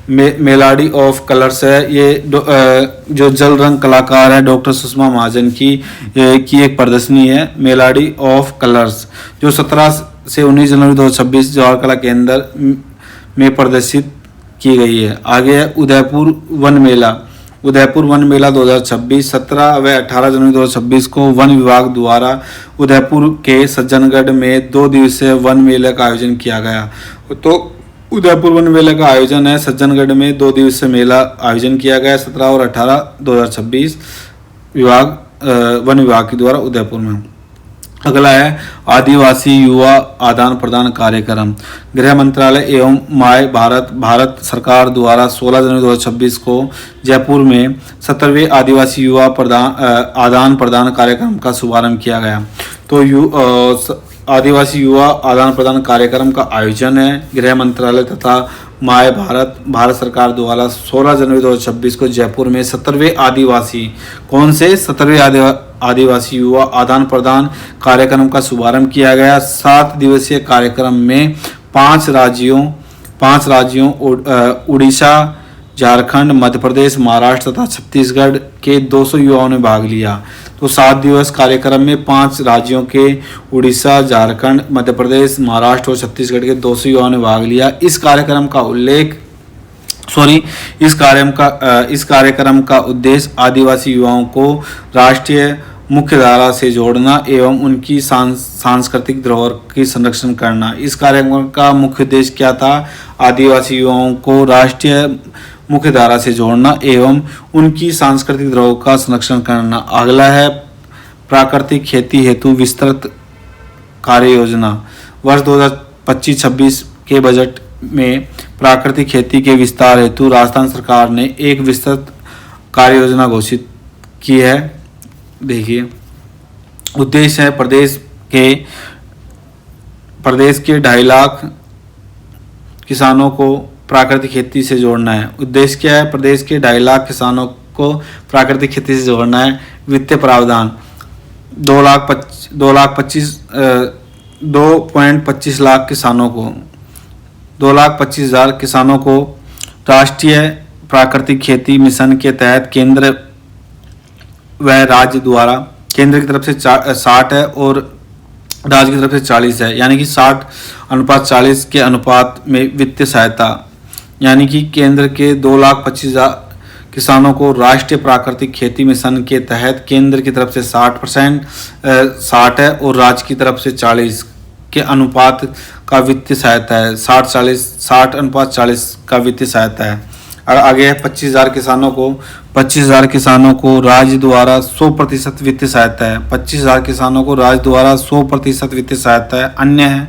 मेलोडी ऑफ कलर्स है, ये जो जल रंग कलाकार है डॉक्टर सुषमा महाजन की एक प्रदर्शनी है मेलोडी ऑफ कलर्स, जो 17 से 19 जनवरी 2026 जवाहर कला केंद्र में प्रदर्शित की गई है। आगे है उदयपुर वन मेला 2026 17 व 18 जनवरी 2026 को वन विभाग द्वारा उदयपुर के सज्जनगढ़ में 2 दिवसीय वन मेले का आयोजन किया गया। तो उदयपुर वन मेला का आयोजन है। सज्जनगढ़ में 2 दिवसीय मेला आयोजन किया गया 17 और 18 2026 वन विभाग के द्वारा उदयपुर में। अगला है आदिवासी युवा आदान प्रदान कार्यक्रम। गृह मंत्रालय एवं माय भारत सरकार द्वारा 16 जनवरी 2026 को जयपुर में 17वें आदिवासी युवा आदान प्रदान कार्यक्रम का शुभारंभ किया गया। तो आदिवासी युवा आदान प्रदान कार्यक्रम का आयोजन है गृह मंत्रालय तथा माय भारत सरकार द्वारा 16 जनवरी 2026 को जयपुर में 17वें आदिवासी युवा आदान प्रदान कार्यक्रम का शुभारंभ किया गया। 7 दिवसीय कार्यक्रम में 5 राज्यों उड़ीसा, झारखंड, मध्य प्रदेश, महाराष्ट्र तथा छत्तीसगढ़ के 200 युवाओं ने भाग लिया। तो 7 दिवस कार्यक्रम में 5 राज्यों के उड़ीसा, झारखंड, मध्य प्रदेश, महाराष्ट्र और छत्तीसगढ़ के 200 युवाओं ने भाग लिया। इस कार्यक्रम का उद्देश्य आदिवासी युवाओं को राष्ट्रीय मुख्यधारा से जोड़ना एवं उनकी सांस्कृतिक धरोहर की संरक्षण करना। इस कार्यक्रम का मुख्य उद्देश्य क्या था? आदिवासी युवाओं को राष्ट्रीय मुख्यधारा से जोड़ना एवं उनकी सांस्कृतिक धरोहर का संरक्षण करना। अगला है प्राकृतिक खेती हेतु विस्तृत कार्य योजना। वर्ष 2025-26 के बजट में प्राकृतिक खेती के विस्तार हेतु राजस्थान सरकार ने एक विस्तृत कार्य योजना घोषित की है। देखिए, उद्देश्य है प्रदेश के 2.5 लाख किसानों को प्राकृतिक खेती से जोड़ना है। उद्देश्य क्या है? प्रदेश के 2.5 लाख किसानों को प्राकृतिक खेती से जोड़ना है। वित्तीय प्रावधान 2.25 लाख किसानों को 2,25,000 किसानों को राष्ट्रीय प्राकृतिक खेती मिशन के तहत केंद्र व राज्य द्वारा, केंद्र की तरफ से 60 है और राज्य की तरफ से 40 है, यानी कि 60:40 के अनुपात में वित्तीय सहायता, यानी कि केंद्र के 2,25,000 किसानों को राष्ट्रीय प्राकृतिक खेती मिशन के तहत केंद्र की तरफ से 60% है और राज्य की तरफ से 40 के अनुपात का वित्तीय सहायता है। 60:40 का वित्तीय सहायता है। आगे है 25,000 किसानों को राज्य द्वारा 100% वित्तीय सहायता है। 25,000 किसानों को राज्य द्वारा 100% वित्तीय सहायता है। अन्य है,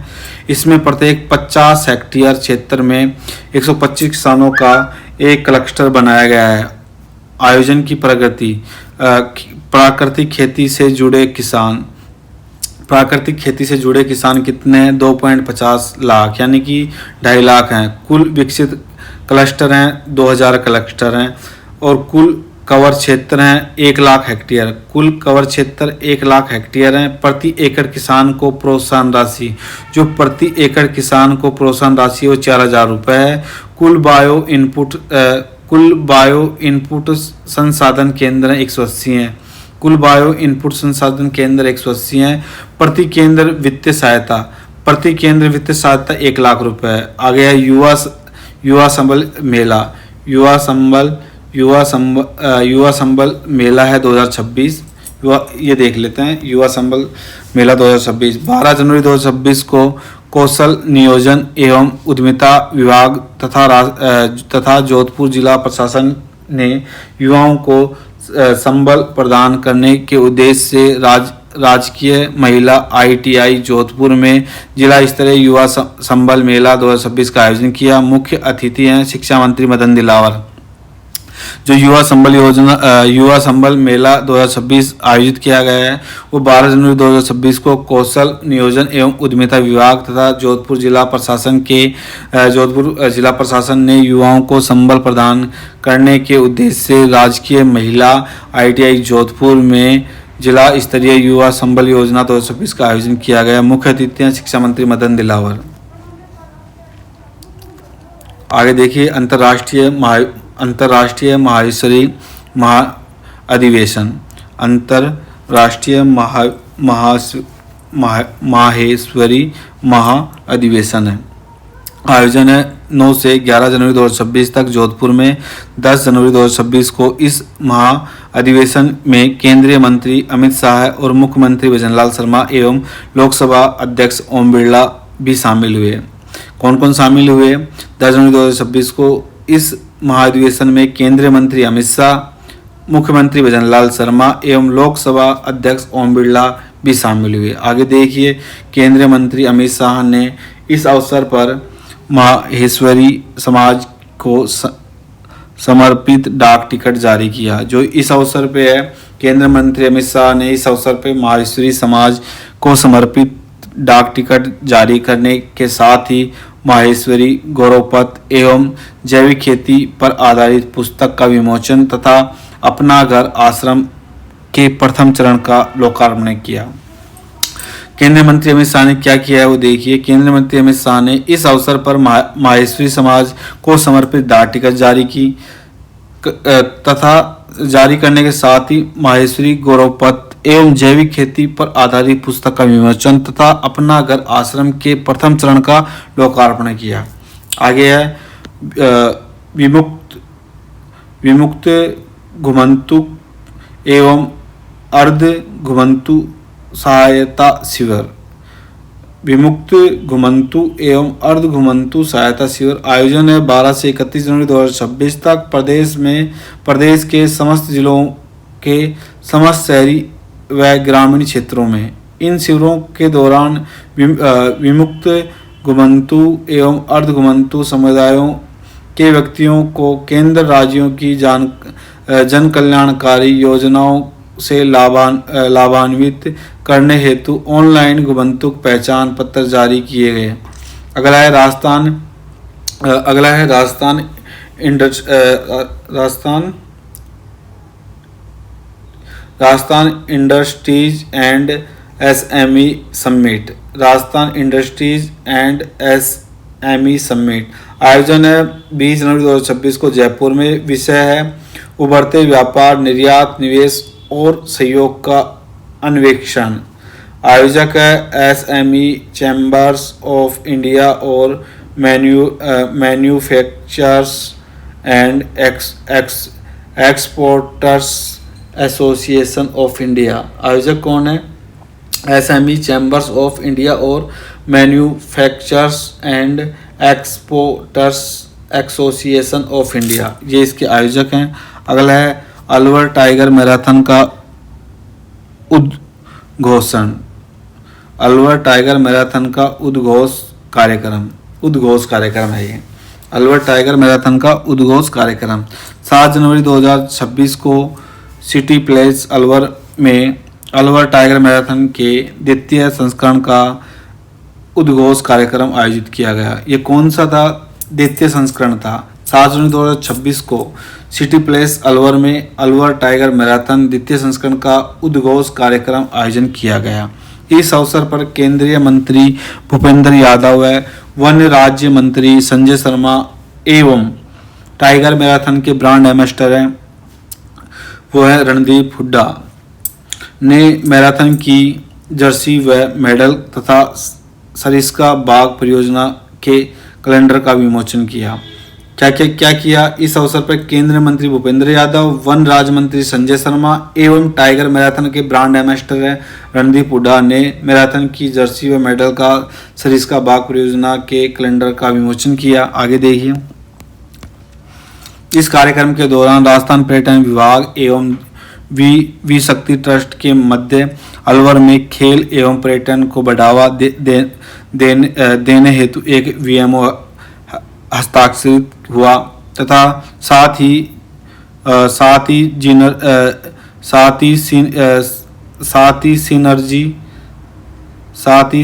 इसमें प्रत्येक 50 हेक्टेयर क्षेत्र में 125 किसानों का एक क्लस्टर बनाया गया है। आयोजन की प्रगति, प्राकृतिक खेती से जुड़े किसान कितने हैं? 2.50 लाख, यानी कि 2.5 लाख हैं। कुल विकसित क्लस्टर हैं 2000 क्लस्टर हैं और कुल कवर क्षेत्र हैं 1 लाख हेक्टेयर। कुल कवर क्षेत्र 1 लाख हेक्टेयर हैं। प्रति एकड़ किसान को प्रोत्साहन राशि, जो प्रति एकड़ किसान को प्रोत्साहन राशि वो 4,000 रुपये है। कुल बायो इनपुट संसाधन केंद्र 180 हैं। कुल बायो इनपुट संसाधन केंद्र 180 हैं। प्रति केंद्र वित्तीय सहायता 1 लाख रुपये है। आगे है युवा संबल मेला है 2026। ये देख लेते हैं, युवा संबल मेला 2026 12 जनवरी 2026 को कौशल नियोजन एवं उद्यमिता विभाग तथा जोधपुर जिला प्रशासन ने युवाओं को संबल प्रदान करने के उद्देश्य से राजकीय महिला ITI जोधपुर में जिला स्तरीय युवा संबल मेला 2026 का आयोजन किया। मुख्य अतिथि हैं शिक्षा मंत्री मदन दिलावर। जो युवा संबल मेला 2026 आयोजित किया गया है वो 12 जनवरी 2026 को कौशल नियोजन एवं उद्यमिता विभाग तथा जोधपुर जिला प्रशासन ने युवाओं को संबल प्रदान करने के उद्देश्य से राजकीय महिला ITI जोधपुर में जिला स्तरीय युवा संबल योजना 2026 का आयोजन किया गया। मुख्य अतिथि हैं शिक्षा मंत्री मदन दिलावर। आगे देखिए, अंतर्राष्ट्रीय माहेश्वरी महा अधिवेशन है। आयोजन है 9 से 11 जनवरी 2026 तक जोधपुर में। 10 जनवरी 2026 को इस महा अधिवेशन में केंद्रीय मंत्री अमित शाह और मुख्यमंत्री भजनलाल शर्मा एवं लोकसभा अध्यक्ष ओम बिरला भी शामिल हुए। कौन कौन शामिल हुए? 10 जनवरी 2026 को इस महाधिवेशन में केंद्रीय मंत्री अमित शाह, मुख्यमंत्री भजनलाल शर्मा एवं लोकसभा अध्यक्ष ओम बिरला भी शामिल हुए। आगे देखिए, केंद्रीय मंत्री अमित शाह ने इस अवसर पर माहेश्वरी समाज को समर्पित डाक टिकट जारी किया। जो इस अवसर पे है, केंद्रीय मंत्री अमित शाह ने इस अवसर पे माहेश्वरी समाज को समर्पित डाक टिकट जारी करने के साथ ही माहेश्वरी गौरवपथ एवं जैविक खेती पर आधारित पुस्तक का विमोचन तथा अपना घर आश्रम के प्रथम चरण का लोकार्पण किया। केंद्रीय मंत्री अमित शाह ने क्या किया है वो देखिए। केंद्रीय मंत्री अमित शाह ने इस अवसर पर माहेश्वरी समाज को समर्पित डाक टिकट जारी की तथा जारी करने के साथ ही माहेश्वरी गौरवपथ एवं जैविक खेती पर आधारित पुस्तक का विमोचन तथा अपना घर आश्रम के प्रथम चरण का लोकार्पण किया। आगे है विमुक्त घुमंतु एवं अर्ध घुमंतु सहायता शिविर। विमुक्त घुमंतु एवं अर्ध घुमंतु सहायता शिविर आयोजन है 12 से 31 जनवरी 2026 तक प्रदेश के समस्त जिलों के समस्त शहरी व ग्रामीण क्षेत्रों में। इन शिविरों के दौरान विमुक्त घुमंतु एवं अर्ध घुमंतु समुदायों के व्यक्तियों को केंद्र राज्यों की जन कल्याणकारी योजनाओं से लाभान्वित करने हेतु ऑनलाइन घुमंतुक पहचान पत्र जारी किए गए। अगला है Rajasthan industries and SME summit. Rajasthan industries and SME summit आयोजन है 20 जनवरी 2026 को जयपुर में। विषय है उभरते व्यापार, निर्यात, निवेश और सहयोग का अन्वेषण। आयोजक है एसएमई चैम्बर्स ऑफ इंडिया और manufacturers and exporters association of India. आयोजक कौन है? एसएमई चैम्बर्स ऑफ इंडिया और manufacturers and exporters association of India, ये इसके आयोजक हैं। अगला है अलवर टाइगर मैराथन का उद्घोषण। अलवर टाइगर मैराथन का उद्घोष कार्यक्रम है ये। अलवर टाइगर मैराथन का उद्घोष कार्यक्रम 7 जनवरी 2026 को सिटी प्लेस अलवर में अलवर टाइगर मैराथन के द्वितीय संस्करण का उद्घोष कार्यक्रम आयोजित किया गया। ये कौन सा था? द्वितीय संस्करण था। 7 जनवरी 2026 को सिटी प्लेस अलवर में अलवर टाइगर मैराथन द्वितीय संस्करण का उद्घोष कार्यक्रम आयोजन किया गया। इस अवसर पर केंद्रीय मंत्री भूपेंद्र यादव व वन राज्य मंत्री संजय शर्मा एवं टाइगर मैराथन के ब्रांड एम्बेसडर हैं वो है रणदीप हुड्डा ने मैराथन की जर्सी व मेडल तथा सरिस्का बाग परियोजना के कैलेंडर का विमोचन किया। क्या किया? इस अवसर पर केंद्रीय मंत्री भूपेंद्र यादव, वन राज्य मंत्री संजय शर्मा एवं टाइगर मैराथन के ब्रांड एम्बेसडर रणदीप हुड्डा ने मैराथन की जर्सी व मेडल का सरिस्का बाग परियोजना के कैलेंडर का विमोचन किया। आगे देखिए, इस कार्यक्रम के दौरान राजस्थान पर्यटन विभाग एवं वी शक्ति ट्रस्ट के मध्य अलवर में खेल एवं पर्यटन को बढ़ावा देने हेतु एक वीएमओ हस्ताक्षरित हुआ तथा साथ ही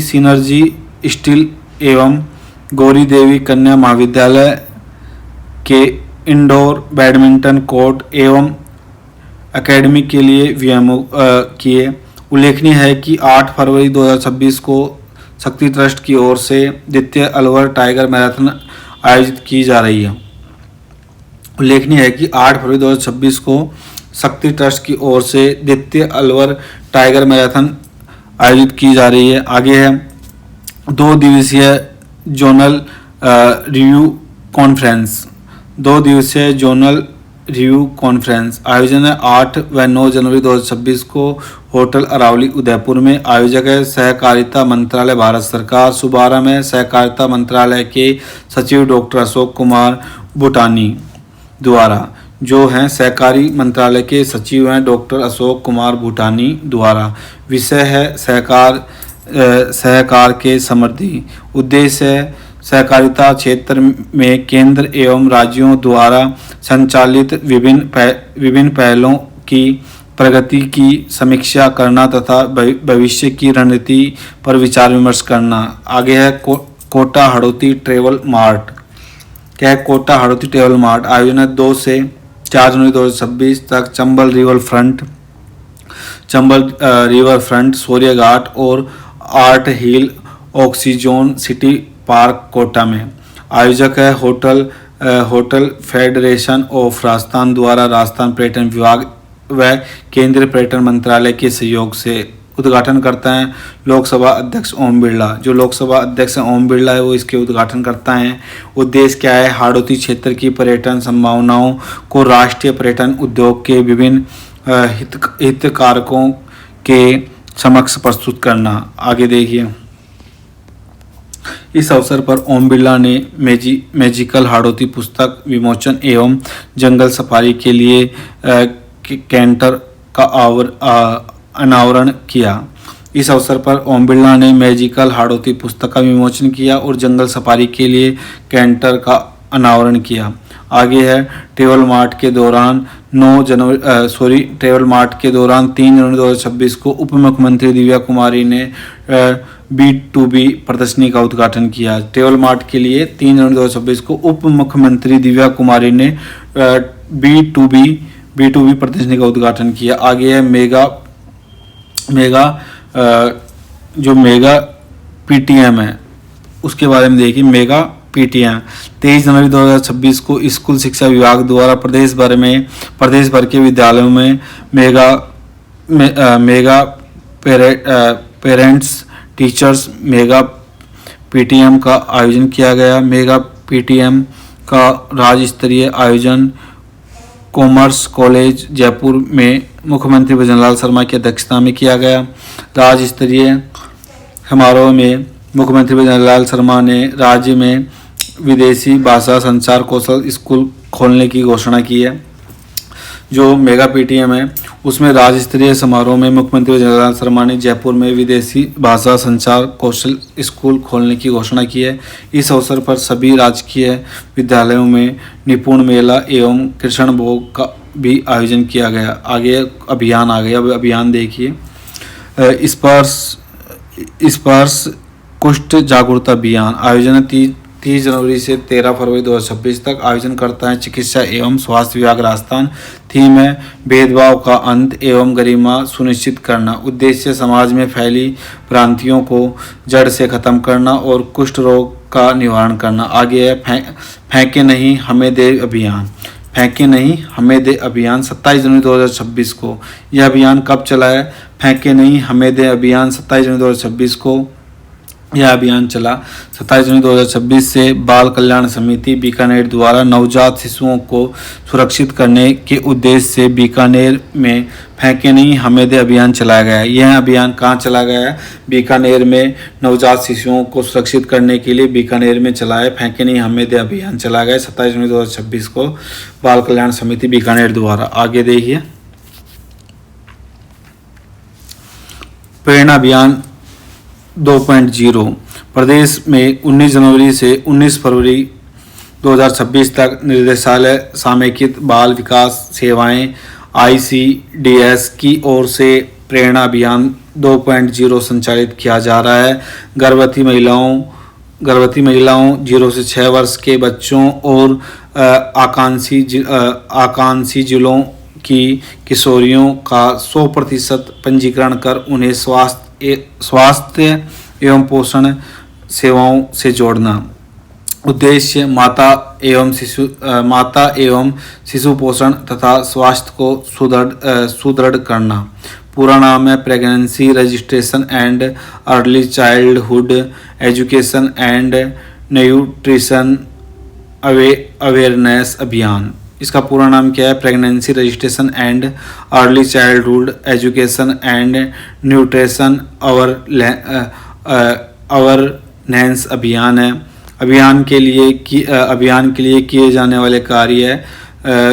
सिनर्जी स्टील एवं गौरी देवी कन्या महाविद्यालय के इंडोर बैडमिंटन कोर्ट एवं एकेडमी के लिए वीएमओ किए। उल्लेखनीय है कि 8 फरवरी 2026 को शक्ति ट्रस्ट की ओर से द्वितीय अलवर टाइगर मैराथन आयोजित की जा रही है। उल्लेखनीय है कि 8 फरवरी 2026 को शक्ति ट्रस्ट की ओर से द्वितीय अलवर टाइगर मैराथन आयोजित की जा रही है। आगे है 2 दिवसीय जोनल रिव्यू कॉन्फ्रेंस। 2 दिवसीय जोनल रिव्यू कॉन्फ्रेंस। आयोजन है 8 व 9 जनवरी 2026 को होटल अरावली उदयपुर में। आयोजक है सहकारिता मंत्रालय भारत सरकार। शुभारंभ है सहकारिता मंत्रालय के सचिव डॉक्टर अशोक कुमार भूटानी द्वारा। जो हैं सहकारी मंत्रालय के सचिव हैं डॉक्टर अशोक कुमार भूटानी द्वारा। विषय है सहकार के समृद्धि। उद्देश्य है सहकारिता क्षेत्र में केंद्र एवं राज्यों द्वारा संचालित विभिन्न पहलों की प्रगति की समीक्षा करना तथा भविष्य की रणनीति पर विचार विमर्श करना। आगे है कोटा हड़ौती ट्रेवल मार्ट। क्या है कोटा हड़ौती ट्रेवल मार्ट? आयोजन है 2 से 4 जनवरी 2026 तक चंबल रिवर फ्रंट सूर्य घाट और आर्ट हिल ऑक्सीजोन सिटी पार्क कोटा में। आयोजक है होटल फेडरेशन ऑफ राजस्थान द्वारा राजस्थान पर्यटन विभाग व केंद्रीय पर्यटन मंत्रालय के सहयोग से। उद्घाटन करता है लोकसभा अध्यक्ष ओम बिरला। जो लोकसभा अध्यक्ष ओम बिरला है वो इसके उद्घाटन करता है। उद्देश्य क्या है? हाड़ौती क्षेत्र की पर्यटन संभावनाओं को राष्ट्रीय पर्यटन उद्योग के विभिन्न हितधारकों के समक्ष प्रस्तुत करना। आगे देखिए। इस अवसर पर ओम बिरला ने मैजिकल हाड़ौती पुस्तक विमोचन एवं जंगल सफारी के लिए कैंटर का अनावरण किया। इस अवसर पर ओम बिरला ने मैजिकल हाड़ौती पुस्तक का विमोचन किया और जंगल सफारी के लिए कैंटर का अनावरण किया। आगे है ट्रेवल मार्ट के दौरान 3 जनवरी 2026 को उप मुख्यमंत्री दिव्या कुमारी ने B2B प्रदर्शनी का उद्घाटन किया। ट्रेवल मार्ट के लिए 3 जनवरी 2026 को उप मुख्यमंत्री दिव्या कुमारी ने B2B प्रदर्शनी का उद्घाटन किया। आगे है जो मेगा PTM है उसके बारे में देखिए। मेगा PTM 23 जनवरी 2026 को स्कूल शिक्षा विभाग द्वारा प्रदेश भर के विद्यालयों में mega parents teachers mega PTM का आयोजन किया गया। मेगा PTM का राज्य स्तरीय आयोजन कॉमर्स कॉलेज जयपुर में मुख्यमंत्री भजनलाल शर्मा की अध्यक्षता में किया गया। राज्य स्तरीय समारोह में मुख्यमंत्री भजनलाल शर्मा ने राज्य में विदेशी भाषा संचार कौशल स्कूल खोलने की घोषणा की है। जो मेगा PTM है उसमें राज्य स्तरीय समारोह में मुख्यमंत्री भजनलाल शर्मा ने जयपुर में विदेशी भाषा संचार कौशल स्कूल खोलने की घोषणा की है। इस अवसर पर सभी राजकीय विद्यालयों में निपुण मेला एवं कृष्ण भोग का भी आयोजन किया गया। आगे अभियान आ गया। अभियान देखिए। स्पर्श कुष्ठ जागरूकता अभियान। आयोजन 30 जनवरी से 13 फरवरी 2026 तक। आयोजन करता है चिकित्सा एवं स्वास्थ्य विभाग राजस्थान। थीम है भेदभाव का अंत एवं गरिमा सुनिश्चित करना। उद्देश्य समाज में फैली भ्रांतियों को जड़ से खत्म करना और कुष्ठ रोग का निवारण करना। आगे है फेंके नहीं हमें दे अभियान। फेंके नहीं हमें दे अभियान 27 जनवरी 2026 को। यह अभियान कब चला है? फेंके नहीं हमें दे अभियान 27 जनवरी 2026 को यह अभियान चला। 27 जनवरी 2026 से बाल कल्याण समिति बीकानेर द्वारा नवजात शिशुओं को सुरक्षित करने के उद्देश्य से बीकानेर में फेंके नहीं हमें दे अभियान चलाया गया है। यह अभियान कहाँ चला गया है? बीकानेर में नवजात शिशुओं को सुरक्षित करने के लिए बीकानेर में चला है फेंके नहीं हमें दे अभियान चलाया गया 27 जनवरी 2026 को बाल कल्याण समिति बीकानेर द्वारा। आगे देखिए। प्रेरणा अभियान 2.0 प्रदेश में 19 जनवरी से 19 फरवरी 2026 तक निर्देशालय समेकित बाल विकास सेवाएं ICDS की ओर से प्रेरणा अभियान 2.0 संचालित किया जा रहा है। गर्भवती महिलाओं 0 से 6 वर्ष के बच्चों और आकांक्षी जिलों की किशोरियों का 100% पंजीकरण कर उन्हें स्वास्थ्य एवं पोषण सेवाओं से जोड़ना। उद्देश्य माता एवं शिशु पोषण तथा स्वास्थ्य को सुदृढ़ करना। पूरा नाम है pregnancy registration and early childhood education and nutrition awareness अभियान। इसका पूरा नाम क्या है? Pregnancy registration and early childhood education and nutrition awareness अभियान है। अभियान के लिए किए जाने वाले कार्य है।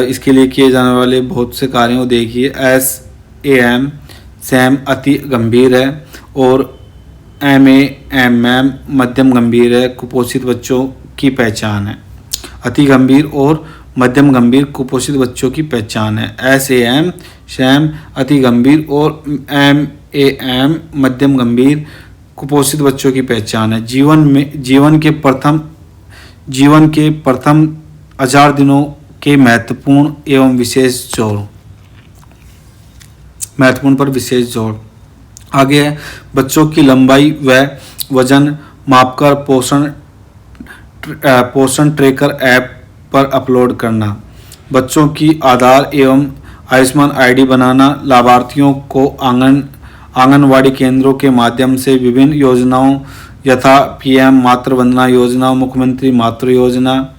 इसके लिए किए जाने वाले बहुत से कार्यों को देखिए। SAM सैम अति गंभीर है और MAMM मध्यम गंभीर है। कुपोषित बच्चों की पहचान है। अति गंभीर और मध्यम गंभीर कुपोषित बच्चों की पहचान है। SAM सैम अति गंभीर और MAM मध्यम गंभीर कुपोषित बच्चों की पहचान है। जीवन के प्रथम 1000 दिनों के महत्वपूर्ण पर विशेष जोर। आगे है बच्चों की लंबाई व वजन मापकर पोषण ट्रैकर ऐप पर अपलोड करना। बच्चों की आधार एवं आयुष्मान ID बनाना। लाभार्थियों को आंगनवाड़ी केंद्रों के माध्यम से विभिन्न योजनाओं यथा PM मातृ वंदना योजना, मुख्यमंत्री मातृ योजना,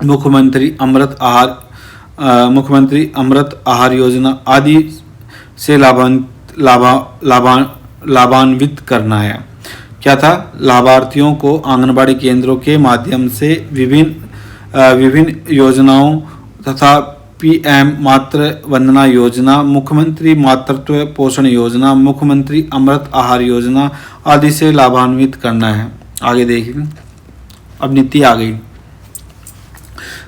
मुख्यमंत्री अमृत आहार योजना आदि से लाभान्वित करना है। क्या था? लाभार्थियों को आंगनबाड़ी केंद्रों के माध्यम से विभिन्न योजनाओं तथा PM मातृ वंदना योजना, मुख्यमंत्री मातृत्व पोषण योजना, मुख्यमंत्री अमृत आहार योजना आदि से लाभान्वित करना है। आगे देखिए, अब नीति आ गई।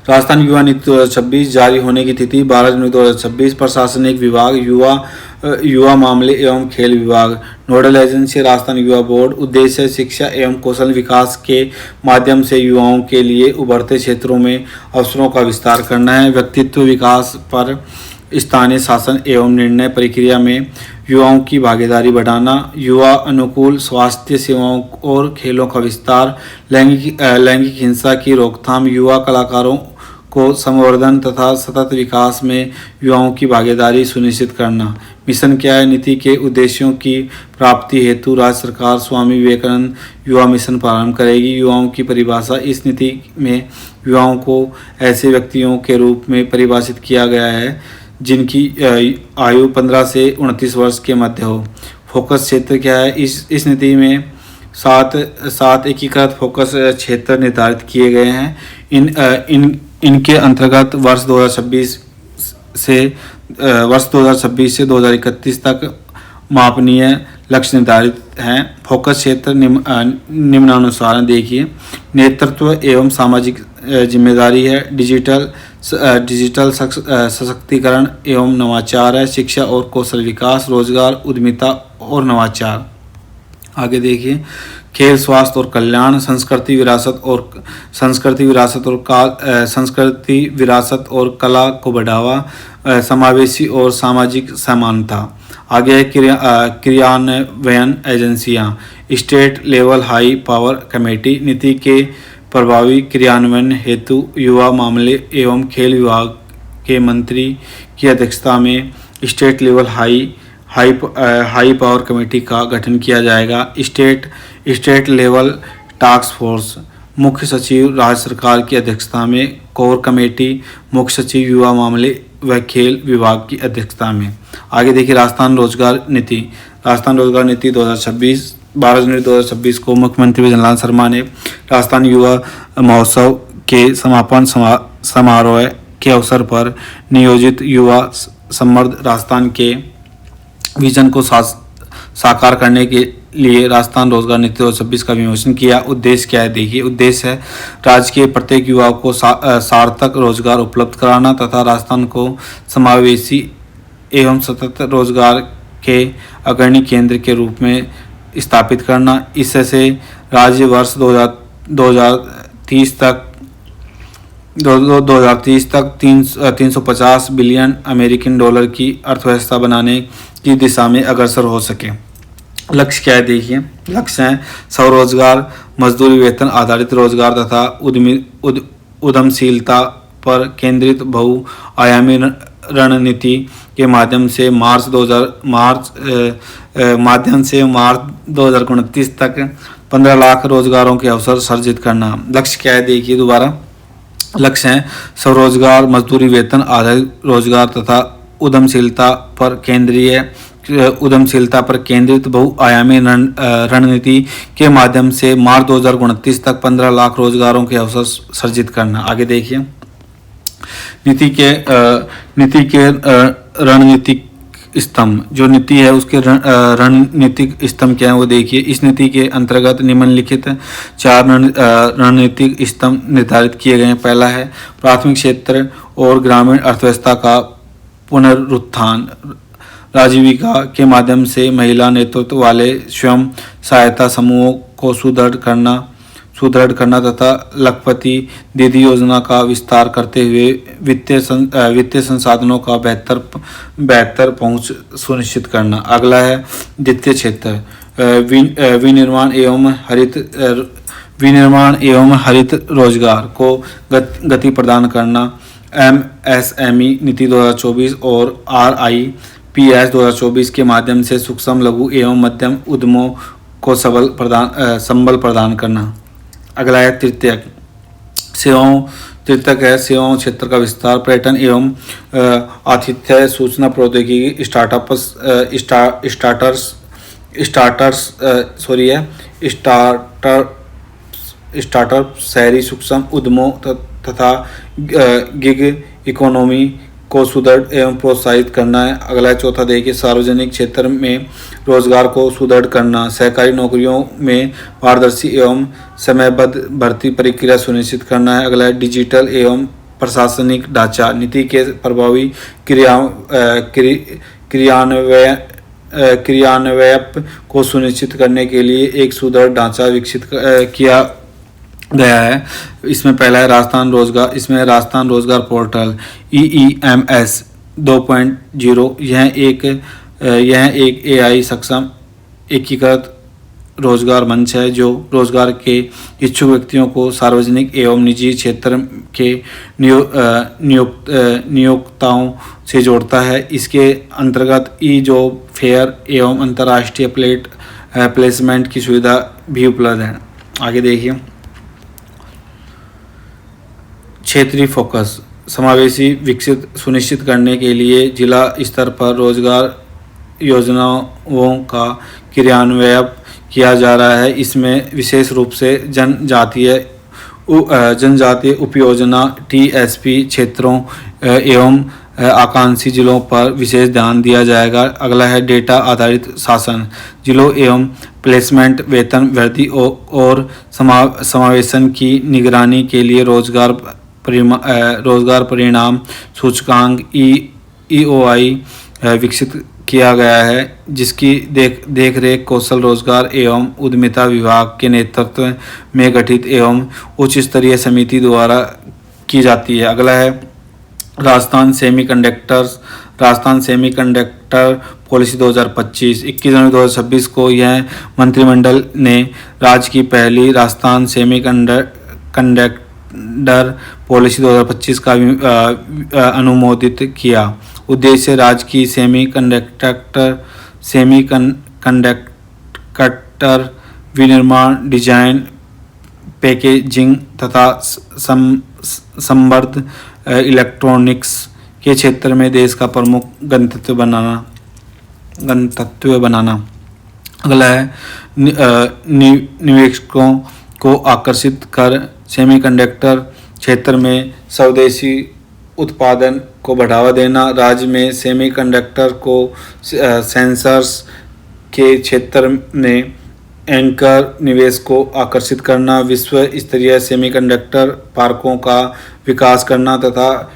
राजस्थान युवा नीति 2026 जारी होने की तिथि 12 जनवरी 2026। प्रशासनिक विभाग, युवा मामले एवं खेल विभाग, नोडल एजेंसी राजस्थान युवा बोर्ड। उद्देश्य शिक्षा एवं कौशल विकास के माध्यम से युवाओं के लिए उभरते क्षेत्रों में अवसरों का विस्तार करना है। व्यक्तित्व विकास पर स्थानीय शासन एवं निर्णय प्रक्रिया में युवाओं की भागीदारी बढ़ाना। युवा अनुकूल स्वास्थ्य सेवाओं और खेलों का विस्तार। लैंगिक हिंसा की रोकथाम। युवा कलाकारों को संवर्धन तथा सतत विकास में युवाओं की भागीदारी सुनिश्चित करना। मिशन क्या है? नीति के उद्देश्यों की प्राप्ति हेतु राज्य सरकार स्वामी विवेकानंद युवा मिशन प्रारंभ करेगी। युवाओं की परिभाषा। इस नीति में युवाओं को ऐसे व्यक्तियों के रूप में परिभाषित किया गया है जिनकी आयु 15 से 29 वर्ष के मध्य हो। फोकस क्षेत्र क्या है? इस नीति में सात एकीकृत फोकस क्षेत्र निर्धारित किए गए हैं। इनके अंतर्गत वर्ष 2026 से 2031 तक मापनीय लक्ष्य निर्धारित हैं। फोकस क्षेत्र निम्नानुसार हैं। देखिए, नेतृत्व एवं सामाजिक जिम्मेदारी है। डिजिटल सशक्तिकरण एवं नवाचार है। शिक्षा और कौशल विकास, रोजगार, उद्यमिता और नवाचार। आगे देखिए, खेल, स्वास्थ्य और कल्याण, संस्कृति विरासत और कला को बढ़ावा, समावेशी और सामाजिक समानता। आगे क्रियान्वयन एजेंसियां, state level high power committee. नीति के प्रभावी क्रियान्वयन हेतु युवा मामले एवं खेल विभाग के मंत्री की अध्यक्षता में state level high power committee का गठन किया जाएगा। स्टेट लेवल टास्क फोर्स, मुख्य सचिव राज्य सरकार की अध्यक्षता में। कोर कमेटी, मुख्य सचिव युवा मामले व खेल विभाग की अध्यक्षता में। आगे देखिए, राजस्थान रोजगार नीति 2026। 12 जनवरी 2026 को मुख्यमंत्री जनलाल शर्मा ने राजस्थान युवा महोत्सव के समापन समारोह के अवसर पर नियोजित युवा समृद्ध राजस्थान के विजन को साकार करने के लिए राजस्थान रोजगार नीति 2026 का विमोचन किया। उद्देश्य क्या है? देखिए, उद्देश्य है राज्य के प्रत्येक युवा को सार्थक रोजगार उपलब्ध कराना तथा राजस्थान को समावेशी एवं सतत रोजगार के अग्रणी केंद्र के रूप में स्थापित करना। इससे राज्य वर्ष 2030 तक 350 बिलियन अमेरिकन डॉलर की अर्थव्यवस्था बनाने की दिशा में अग्रसर हो सके। लक्ष्य क्या है? देखिए, लक्ष्य हैं स्वरोजगार, मजदूरी वेतन आधारित रोजगार तथा उद्यमशीलता पर केंद्रित बहुआयामी रणनीति के माध्यम से मार्च 2029 तक 15 लाख रोजगारों के अवसर सर्जित करना। लक्ष्य क्या है? देखिए दोबारा, लक्ष्य हैं स्वरोजगार, मजदूरी, वेतन आधारित रोजगार तथा उद्यमशीलता पर केंद्रित बहुआयामी रणनीति के माध्यम से मार्च 2029 तक 15 लाख रोजगारों के अवसर सृजित करना। आगे देखिए, नीति के रणनीतिक स्तंभ, जो नीति है उसके रणनीतिक स्तंभ क्या है वो देखिए। इस नीति के अंतर्गत निम्नलिखित 4 रणनीतिक स्तंभ निर्धारित किए गए हैं। पहला है प्राथमिक क्षेत्र और ग्रामीण अर्थव्यवस्था का पुनरुत्थान, आजीविका के माध्यम से महिला नेतृत्व वाले स्वयं सहायता समूहों को सुदृढ़ करना तथा लखपति दीदी योजना का विस्तार करते हुए वित्तीय संसाधनों का बेहतर पहुंच सुनिश्चित करना। अगला है द्वितीय क्षेत्र, विनिर्माण एवं हरित रोजगार को गति प्रदान करना। MSME नीति 2024 और RIPS 2024 के माध्यम से सूक्ष्म, लघु एवं मध्यम उद्यमों को संबल प्रदान करना। अगला है तृतीयक सेवाओं क्षेत्र का विस्तार, पर्यटन एवं आतिथ्य, सूचना प्रौद्योगिकी, स्टार्टअप, शहरी सूक्ष्म उद्यमों तथा गिग इकोनॉमी को सुदृढ़ एवं प्रोत्साहित करना है। अगला चौथा देखिए, सार्वजनिक क्षेत्र में रोजगार को सुदृढ़ करना, सहकारी नौकरियों में पारदर्शी एवं समयबद्ध भर्ती प्रक्रिया सुनिश्चित करना है। अगला है डिजिटल एवं प्रशासनिक ढांचा, नीति के प्रभावी क्रियान्वयन को सुनिश्चित करने के लिए एक सुदृढ़ ढांचा विकसित किया गया है। इसमें पहला है राजस्थान रोजगार पोर्टल EEMS 2.0। यह एक AI सक्षम एकीकृत रोजगार मंच है जो रोजगार के इच्छुक व्यक्तियों को सार्वजनिक एवं निजी क्षेत्र के नियोक्ताओं से जोड़ता है। इसके अंतर्गत ई-जॉब फेयर एवं अंतर्राष्ट्रीय प्लेसमेंट की सुविधा भी उपलब्ध है। आगे देखिए, क्षेत्रीय फोकस, समावेशी विकसित सुनिश्चित करने के लिए जिला स्तर पर रोजगार योजनाओं का क्रियान्वयन किया जा रहा है। इसमें विशेष रूप से जनजातीय उपयोजना TSP क्षेत्रों एवं आकांक्षी जिलों पर विशेष ध्यान दिया जाएगा। अगला है डेटा आधारित शासन, जिलों एवं प्लेसमेंट, वेतन वृद्धि और समावेशन की निगरानी के लिए रोजगार परिणाम सूचकांक EOI विकसित किया गया है, जिसकी देखरेख कौशल रोजगार एवं उद्यमिता विभाग के नेतृत्व में गठित एवं उच्च स्तरीय समिति द्वारा की जाती है। अगला है राजस्थान सेमीकंडक्टर पॉलिसी 2025। 21 जनवरी 2026 को यह मंत्रिमंडल ने राज्य की पहली राजस्थान सेमीकंडक्टर पॉलिसी 2025 का अनुमोदित किया। उद्देश्य राज्य की सेमीकंडक्टर विनिर्माण, डिजाइन, पैकेजिंग तथा संवर्ध इलेक्ट्रॉनिक्स के क्षेत्र में देश का प्रमुख गंतव्य बनाना। अगला है निवेशकों को आकर्षित कर सेमीकंडक्टर क्षेत्र में स्वदेशी उत्पादन को बढ़ावा देना। राज्य में सेमीकंडक्टर को सेंसर्स के क्षेत्र में एंकर निवेश को आकर्षित करना, विश्व स्तरीय सेमीकंडक्टर पार्कों का विकास करना तथा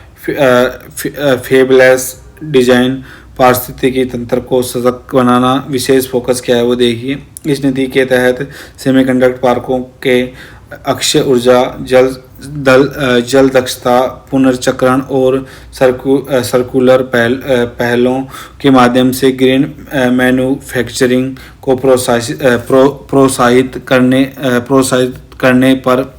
फेबलेस डिजाइन पारिस्थितिकी तंत्र को सशक्त बनाना। विशेष फोकस क्या है वो देखिए। इस नीति के तहत सेमीकंडक्टर पार्कों के अक्षय ऊर्जा, जल दक्षता, पुनर्चक्रण और सर्कुलर पहलों के माध्यम से ग्रीन मैन्युफैक्चरिंग को प्रोत्साहित करने पर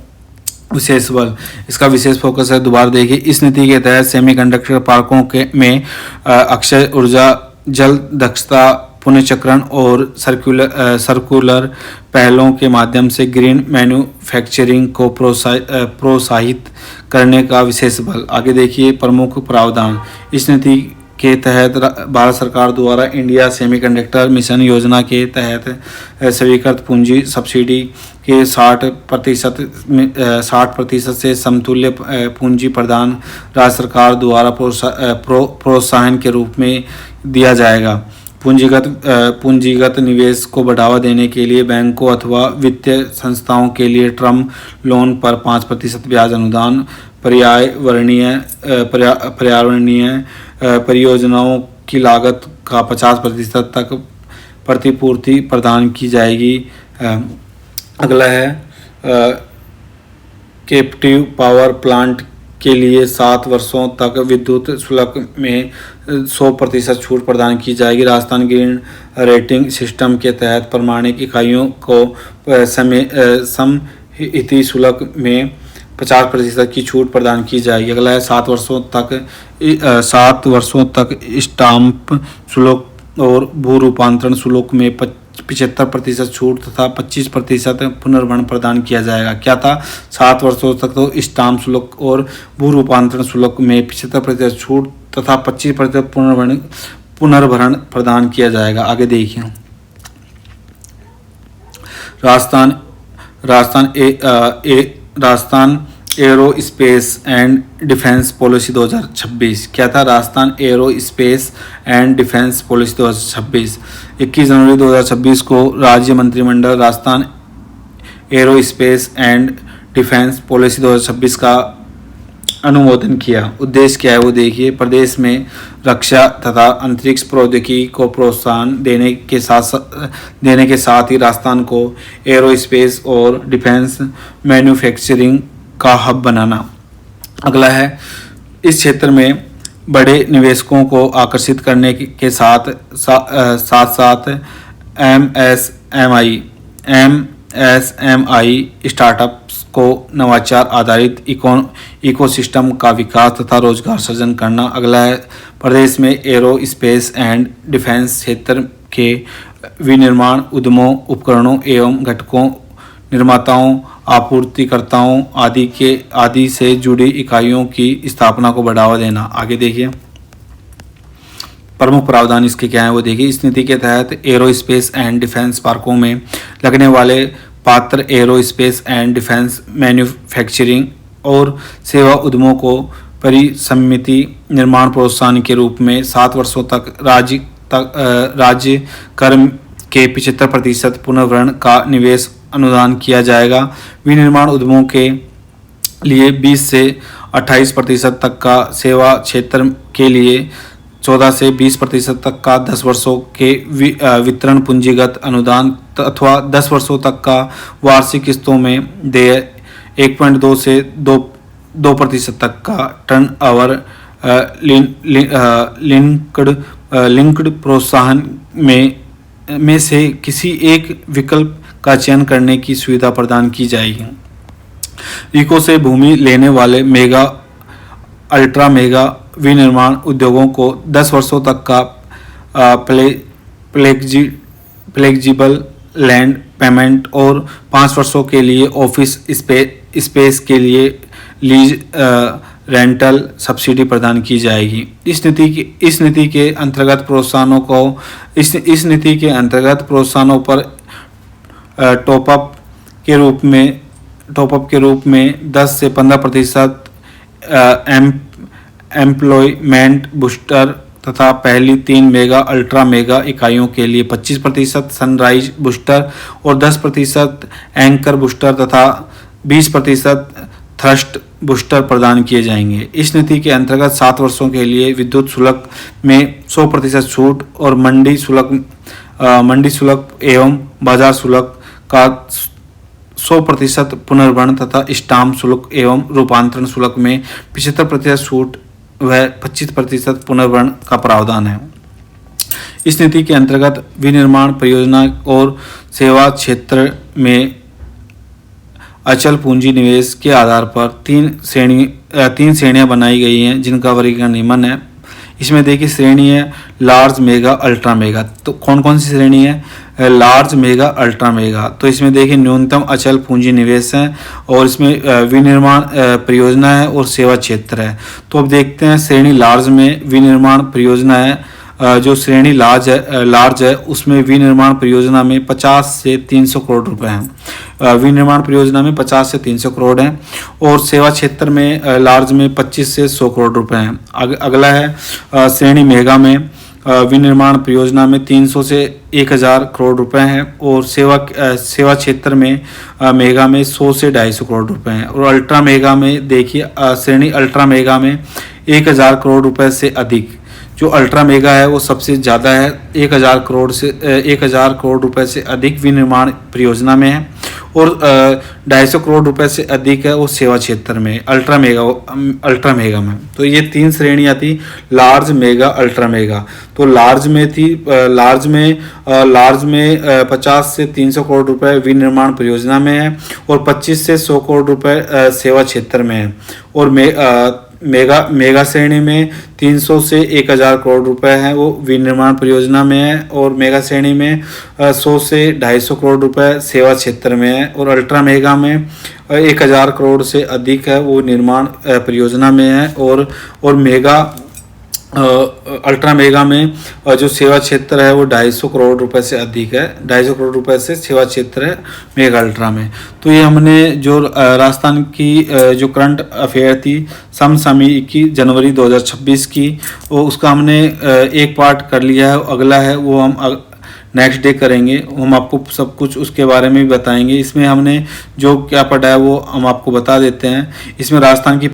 विशेष बल। इसका विशेष फोकस है। दोबारा देखिए, इस नीति के तहत सेमीकंडक्टर पार्कों में अक्षय ऊर्जा, जल दक्षता, पुनर्चक्रण और सर्कुलर पहलों के माध्यम से ग्रीन मैन्युफैक्चरिंग को प्रोत्साहित करने का विशेष बल। आगे देखिए प्रमुख प्रावधान। इस नीति के तहत भारत सरकार द्वारा इंडिया सेमीकंडक्टर मिशन योजना के तहत स्वीकृत पूंजी सब्सिडी के 60% से समतुल्य पूंजी प्रदान राज्य सरकार द्वारा प्रोत्साहन के रूप में दिया जाएगा। पूंजीगत निवेश को बढ़ावा देने के लिए बैंकों अथवा वित्तीय संस्थाओं के लिए टर्म लोन पर 5% ब्याज अनुदान, पर्यावरणीय परियोजनाओं की लागत का 50% तक प्रतिपूर्ति प्रदान की जाएगी। अगला है कैप्टिव पावर प्लांट के लिए 7 वर्षों तक विद्युत शुल्क में 100% छूट प्रदान की जाएगी। राजस्थान ग्रीन रेटिंग सिस्टम के तहत प्रमाणिक इकाइयों को समहित शुल्क में 50% की छूट प्रदान की जाएगी। अगला है 7 वर्षों तक स्टाम्प शुल्क और भू रूपांतरण शुल्क में 75% छूट तथा 25% पुनर्भरण प्रदान किया जाएगा। क्या था? 7 वर्षों तक तो स्टाम्प शुल्क और भू रूपांतरण शुल्क में 75% छूट तथा 25% पुनर्भरण प्रदान किया जाएगा। आगे देखिए Rajasthan arrow space and defence policy 2026। क्या था? Rajasthan arrow space and defence policy 2026। 21 जनवरी 2026 को राज्य मंत्रिमंडल Rajasthan arrow space and defence policy 2026 का अनुमोदन किया। उद्देश्य क्या है वो देखिए। प्रदेश में रक्षा तथा अंतरिक्ष प्रौद्योगिकी को प्रोत्साहन देने के साथ ही राजस्थान को एरो स्पेस और डिफेंस मैन्युफैक्चरिंग का हब बनाना। अगला है इस क्षेत्र में बड़े निवेशकों को आकर्षित करने के साथ साथ एमएसएमई स्टार्टअप्स को नवाचार आधारित इकोसिस्टम का विकास तथा रोजगार सृजन करना। अगला है प्रदेश में एरो स्पेस एंड डिफेंस क्षेत्र के विनिर्माण उद्यमों, उपकरणों एवं घटकों निर्माताओं, आपूर्तिकर्ताओं आदि से जुड़ी इकाइयों की स्थापना को बढ़ावा देना। आगे देखिए प्रमुख प्रावधान इसके क्या है वो देखिए। इस नीति के तहत एरो स्पेस एंड डिफेंस पार्कों में लगने वाले पात्र arrow space and defence manufacturing और सेवा उद्यमों को परिसमिति निर्माण प्रोत्साहन के रूप में 7 वर्षों तक राज्य कर के 75% पुनर्भरण का निवेश अनुदान किया जाएगा। विनिर्माण उद्यमों के लिए 20 से 28% तक का, सेवा क्षेत्र के लिए 14 से 20% तक का 10 वर्षों के वितरण पूंजीगत अनुदान अथवा 10 वर्षों तक का वार्षिक किस्तों में देय 1.2 से 2% तक का टर्न ओवर लिंक्ड प्रोत्साहन में से किसी एक विकल्प का चयन करने की सुविधा प्रदान की जाएगी। इको से भूमि लेने वाले मेगा अल्ट्रा मेगा विनिर्माण उद्योगों को 10 वर्षों तक का फ्लेक्सिबल लैंड पेमेंट और 5 वर्षों के लिए ऑफिस स्पेस के लिए लीज रेंटल सब्सिडी प्रदान की जाएगी। इस नीति के अंतर्गत प्रोत्साहनों पर टॉपअप के रूप में 10 से 15% एम्प्लॉयमेंट बूस्टर तथा पहली 3 मेगा अल्ट्रा मेगा इकाइयों के लिए 25% सनराइज बूस्टर और 10% एंकर बूस्टर तथा 20% थ्रस्ट बूस्टर प्रदान किए जाएंगे। इस नीति के अंतर्गत 7 वर्षों के लिए विद्युत शुल्क में 100% छूट और मंडी शुल्क एवं बाजार शुल्क का 100% पुनर्भरण तथा स्टाम्प शुल्क एवं रूपांतरण शुल्क में 75% छूट व 25% पुनर्भरण का प्रावधान है। इस नीति के अंतर्गत विनिर्माण परियोजना और सेवा क्षेत्र में अचल पूंजी निवेश के आधार पर 3 श्रेणियां बनाई गई हैं जिनका वर्गीकरण निम्न है। इसमें देखिए श्रेणी है लार्ज, मेगा, अल्ट्रा मेगा। तो कौन कौन सी श्रेणी है? Large, mega, ultra mega. तो इसमें देखिए न्यूनतम अचल पूंजी निवेश है और इसमें विनिर्माण परियोजना है और सेवा क्षेत्र है। तो अब देखते हैं श्रेणी लार्ज में विनिर्माण परियोजना है। जो श्रेणी लार्ज है उसमें विनिर्माण परियोजना में 50 से 300 करोड़ रुपए हैं। विनिर्माण परियोजना में 50 से 300 करोड़ हैं और सेवा क्षेत्र में लार्ज में 25 से 100 करोड़ रुपए हैं। अगला है श्रेणी मेगा में विनिर्माण परियोजना में 300 से 1000 करोड़ रुपए हैं और सेवा क्षेत्र में मेगा में 100 से 250 करोड़ रुपए हैं। और अल्ट्रा मेगा में देखिए श्रेणी अल्ट्रा मेगा में 1000 करोड़ रुपए से अधिक। जो अल्ट्रा मेगा है वो सबसे ज़्यादा है, 1000 करोड़ रुपए से अधिक विनिर्माण परियोजना में है और 250 करोड़ रुपए से अधिक है वो सेवा क्षेत्र में अल्ट्रा मेगा में। तो ये 3 श्रेणियाँ थी, लार्ज, मेगा, अल्ट्रा मेगा। तो लार्ज में थी लार्ज में 50 से 300 करोड़ रुपए विनिर्माण परियोजना में है और 25 से 100 करोड़ रुपए सेवा क्षेत्र में है। और मेगा श्रेणी में 300 से 1000 करोड़ रुपए हैं वो विनिर्माण परियोजना में है और मेगा श्रेणी में 100 से 250 करोड़ रुपए सेवा क्षेत्र में है। और अल्ट्रा मेगा में 1000 करोड़ से अधिक है वो निर्माण परियोजना में है और मेगा अल्ट्रा मेगा में जो सेवा क्षेत्र है वो 250 करोड़ रुपए से अधिक है, 250 करोड़ रुपए से सेवा क्षेत्र है मेगा अल्ट्रा में। तो ये हमने जो राजस्थान की जो करंट अफेयर थी समसामयिकी जनवरी 2026 की, वो उसका हमने एक पार्ट कर लिया है। अगला है वो हम नेक्स्ट डे करेंगे। हम आपको सब कुछ उसके बारे में भी बताएंगे। इसमें हमने जो क्या पढ़ा है वो हम आपको बता देते हैं। इसमें राजस्थान की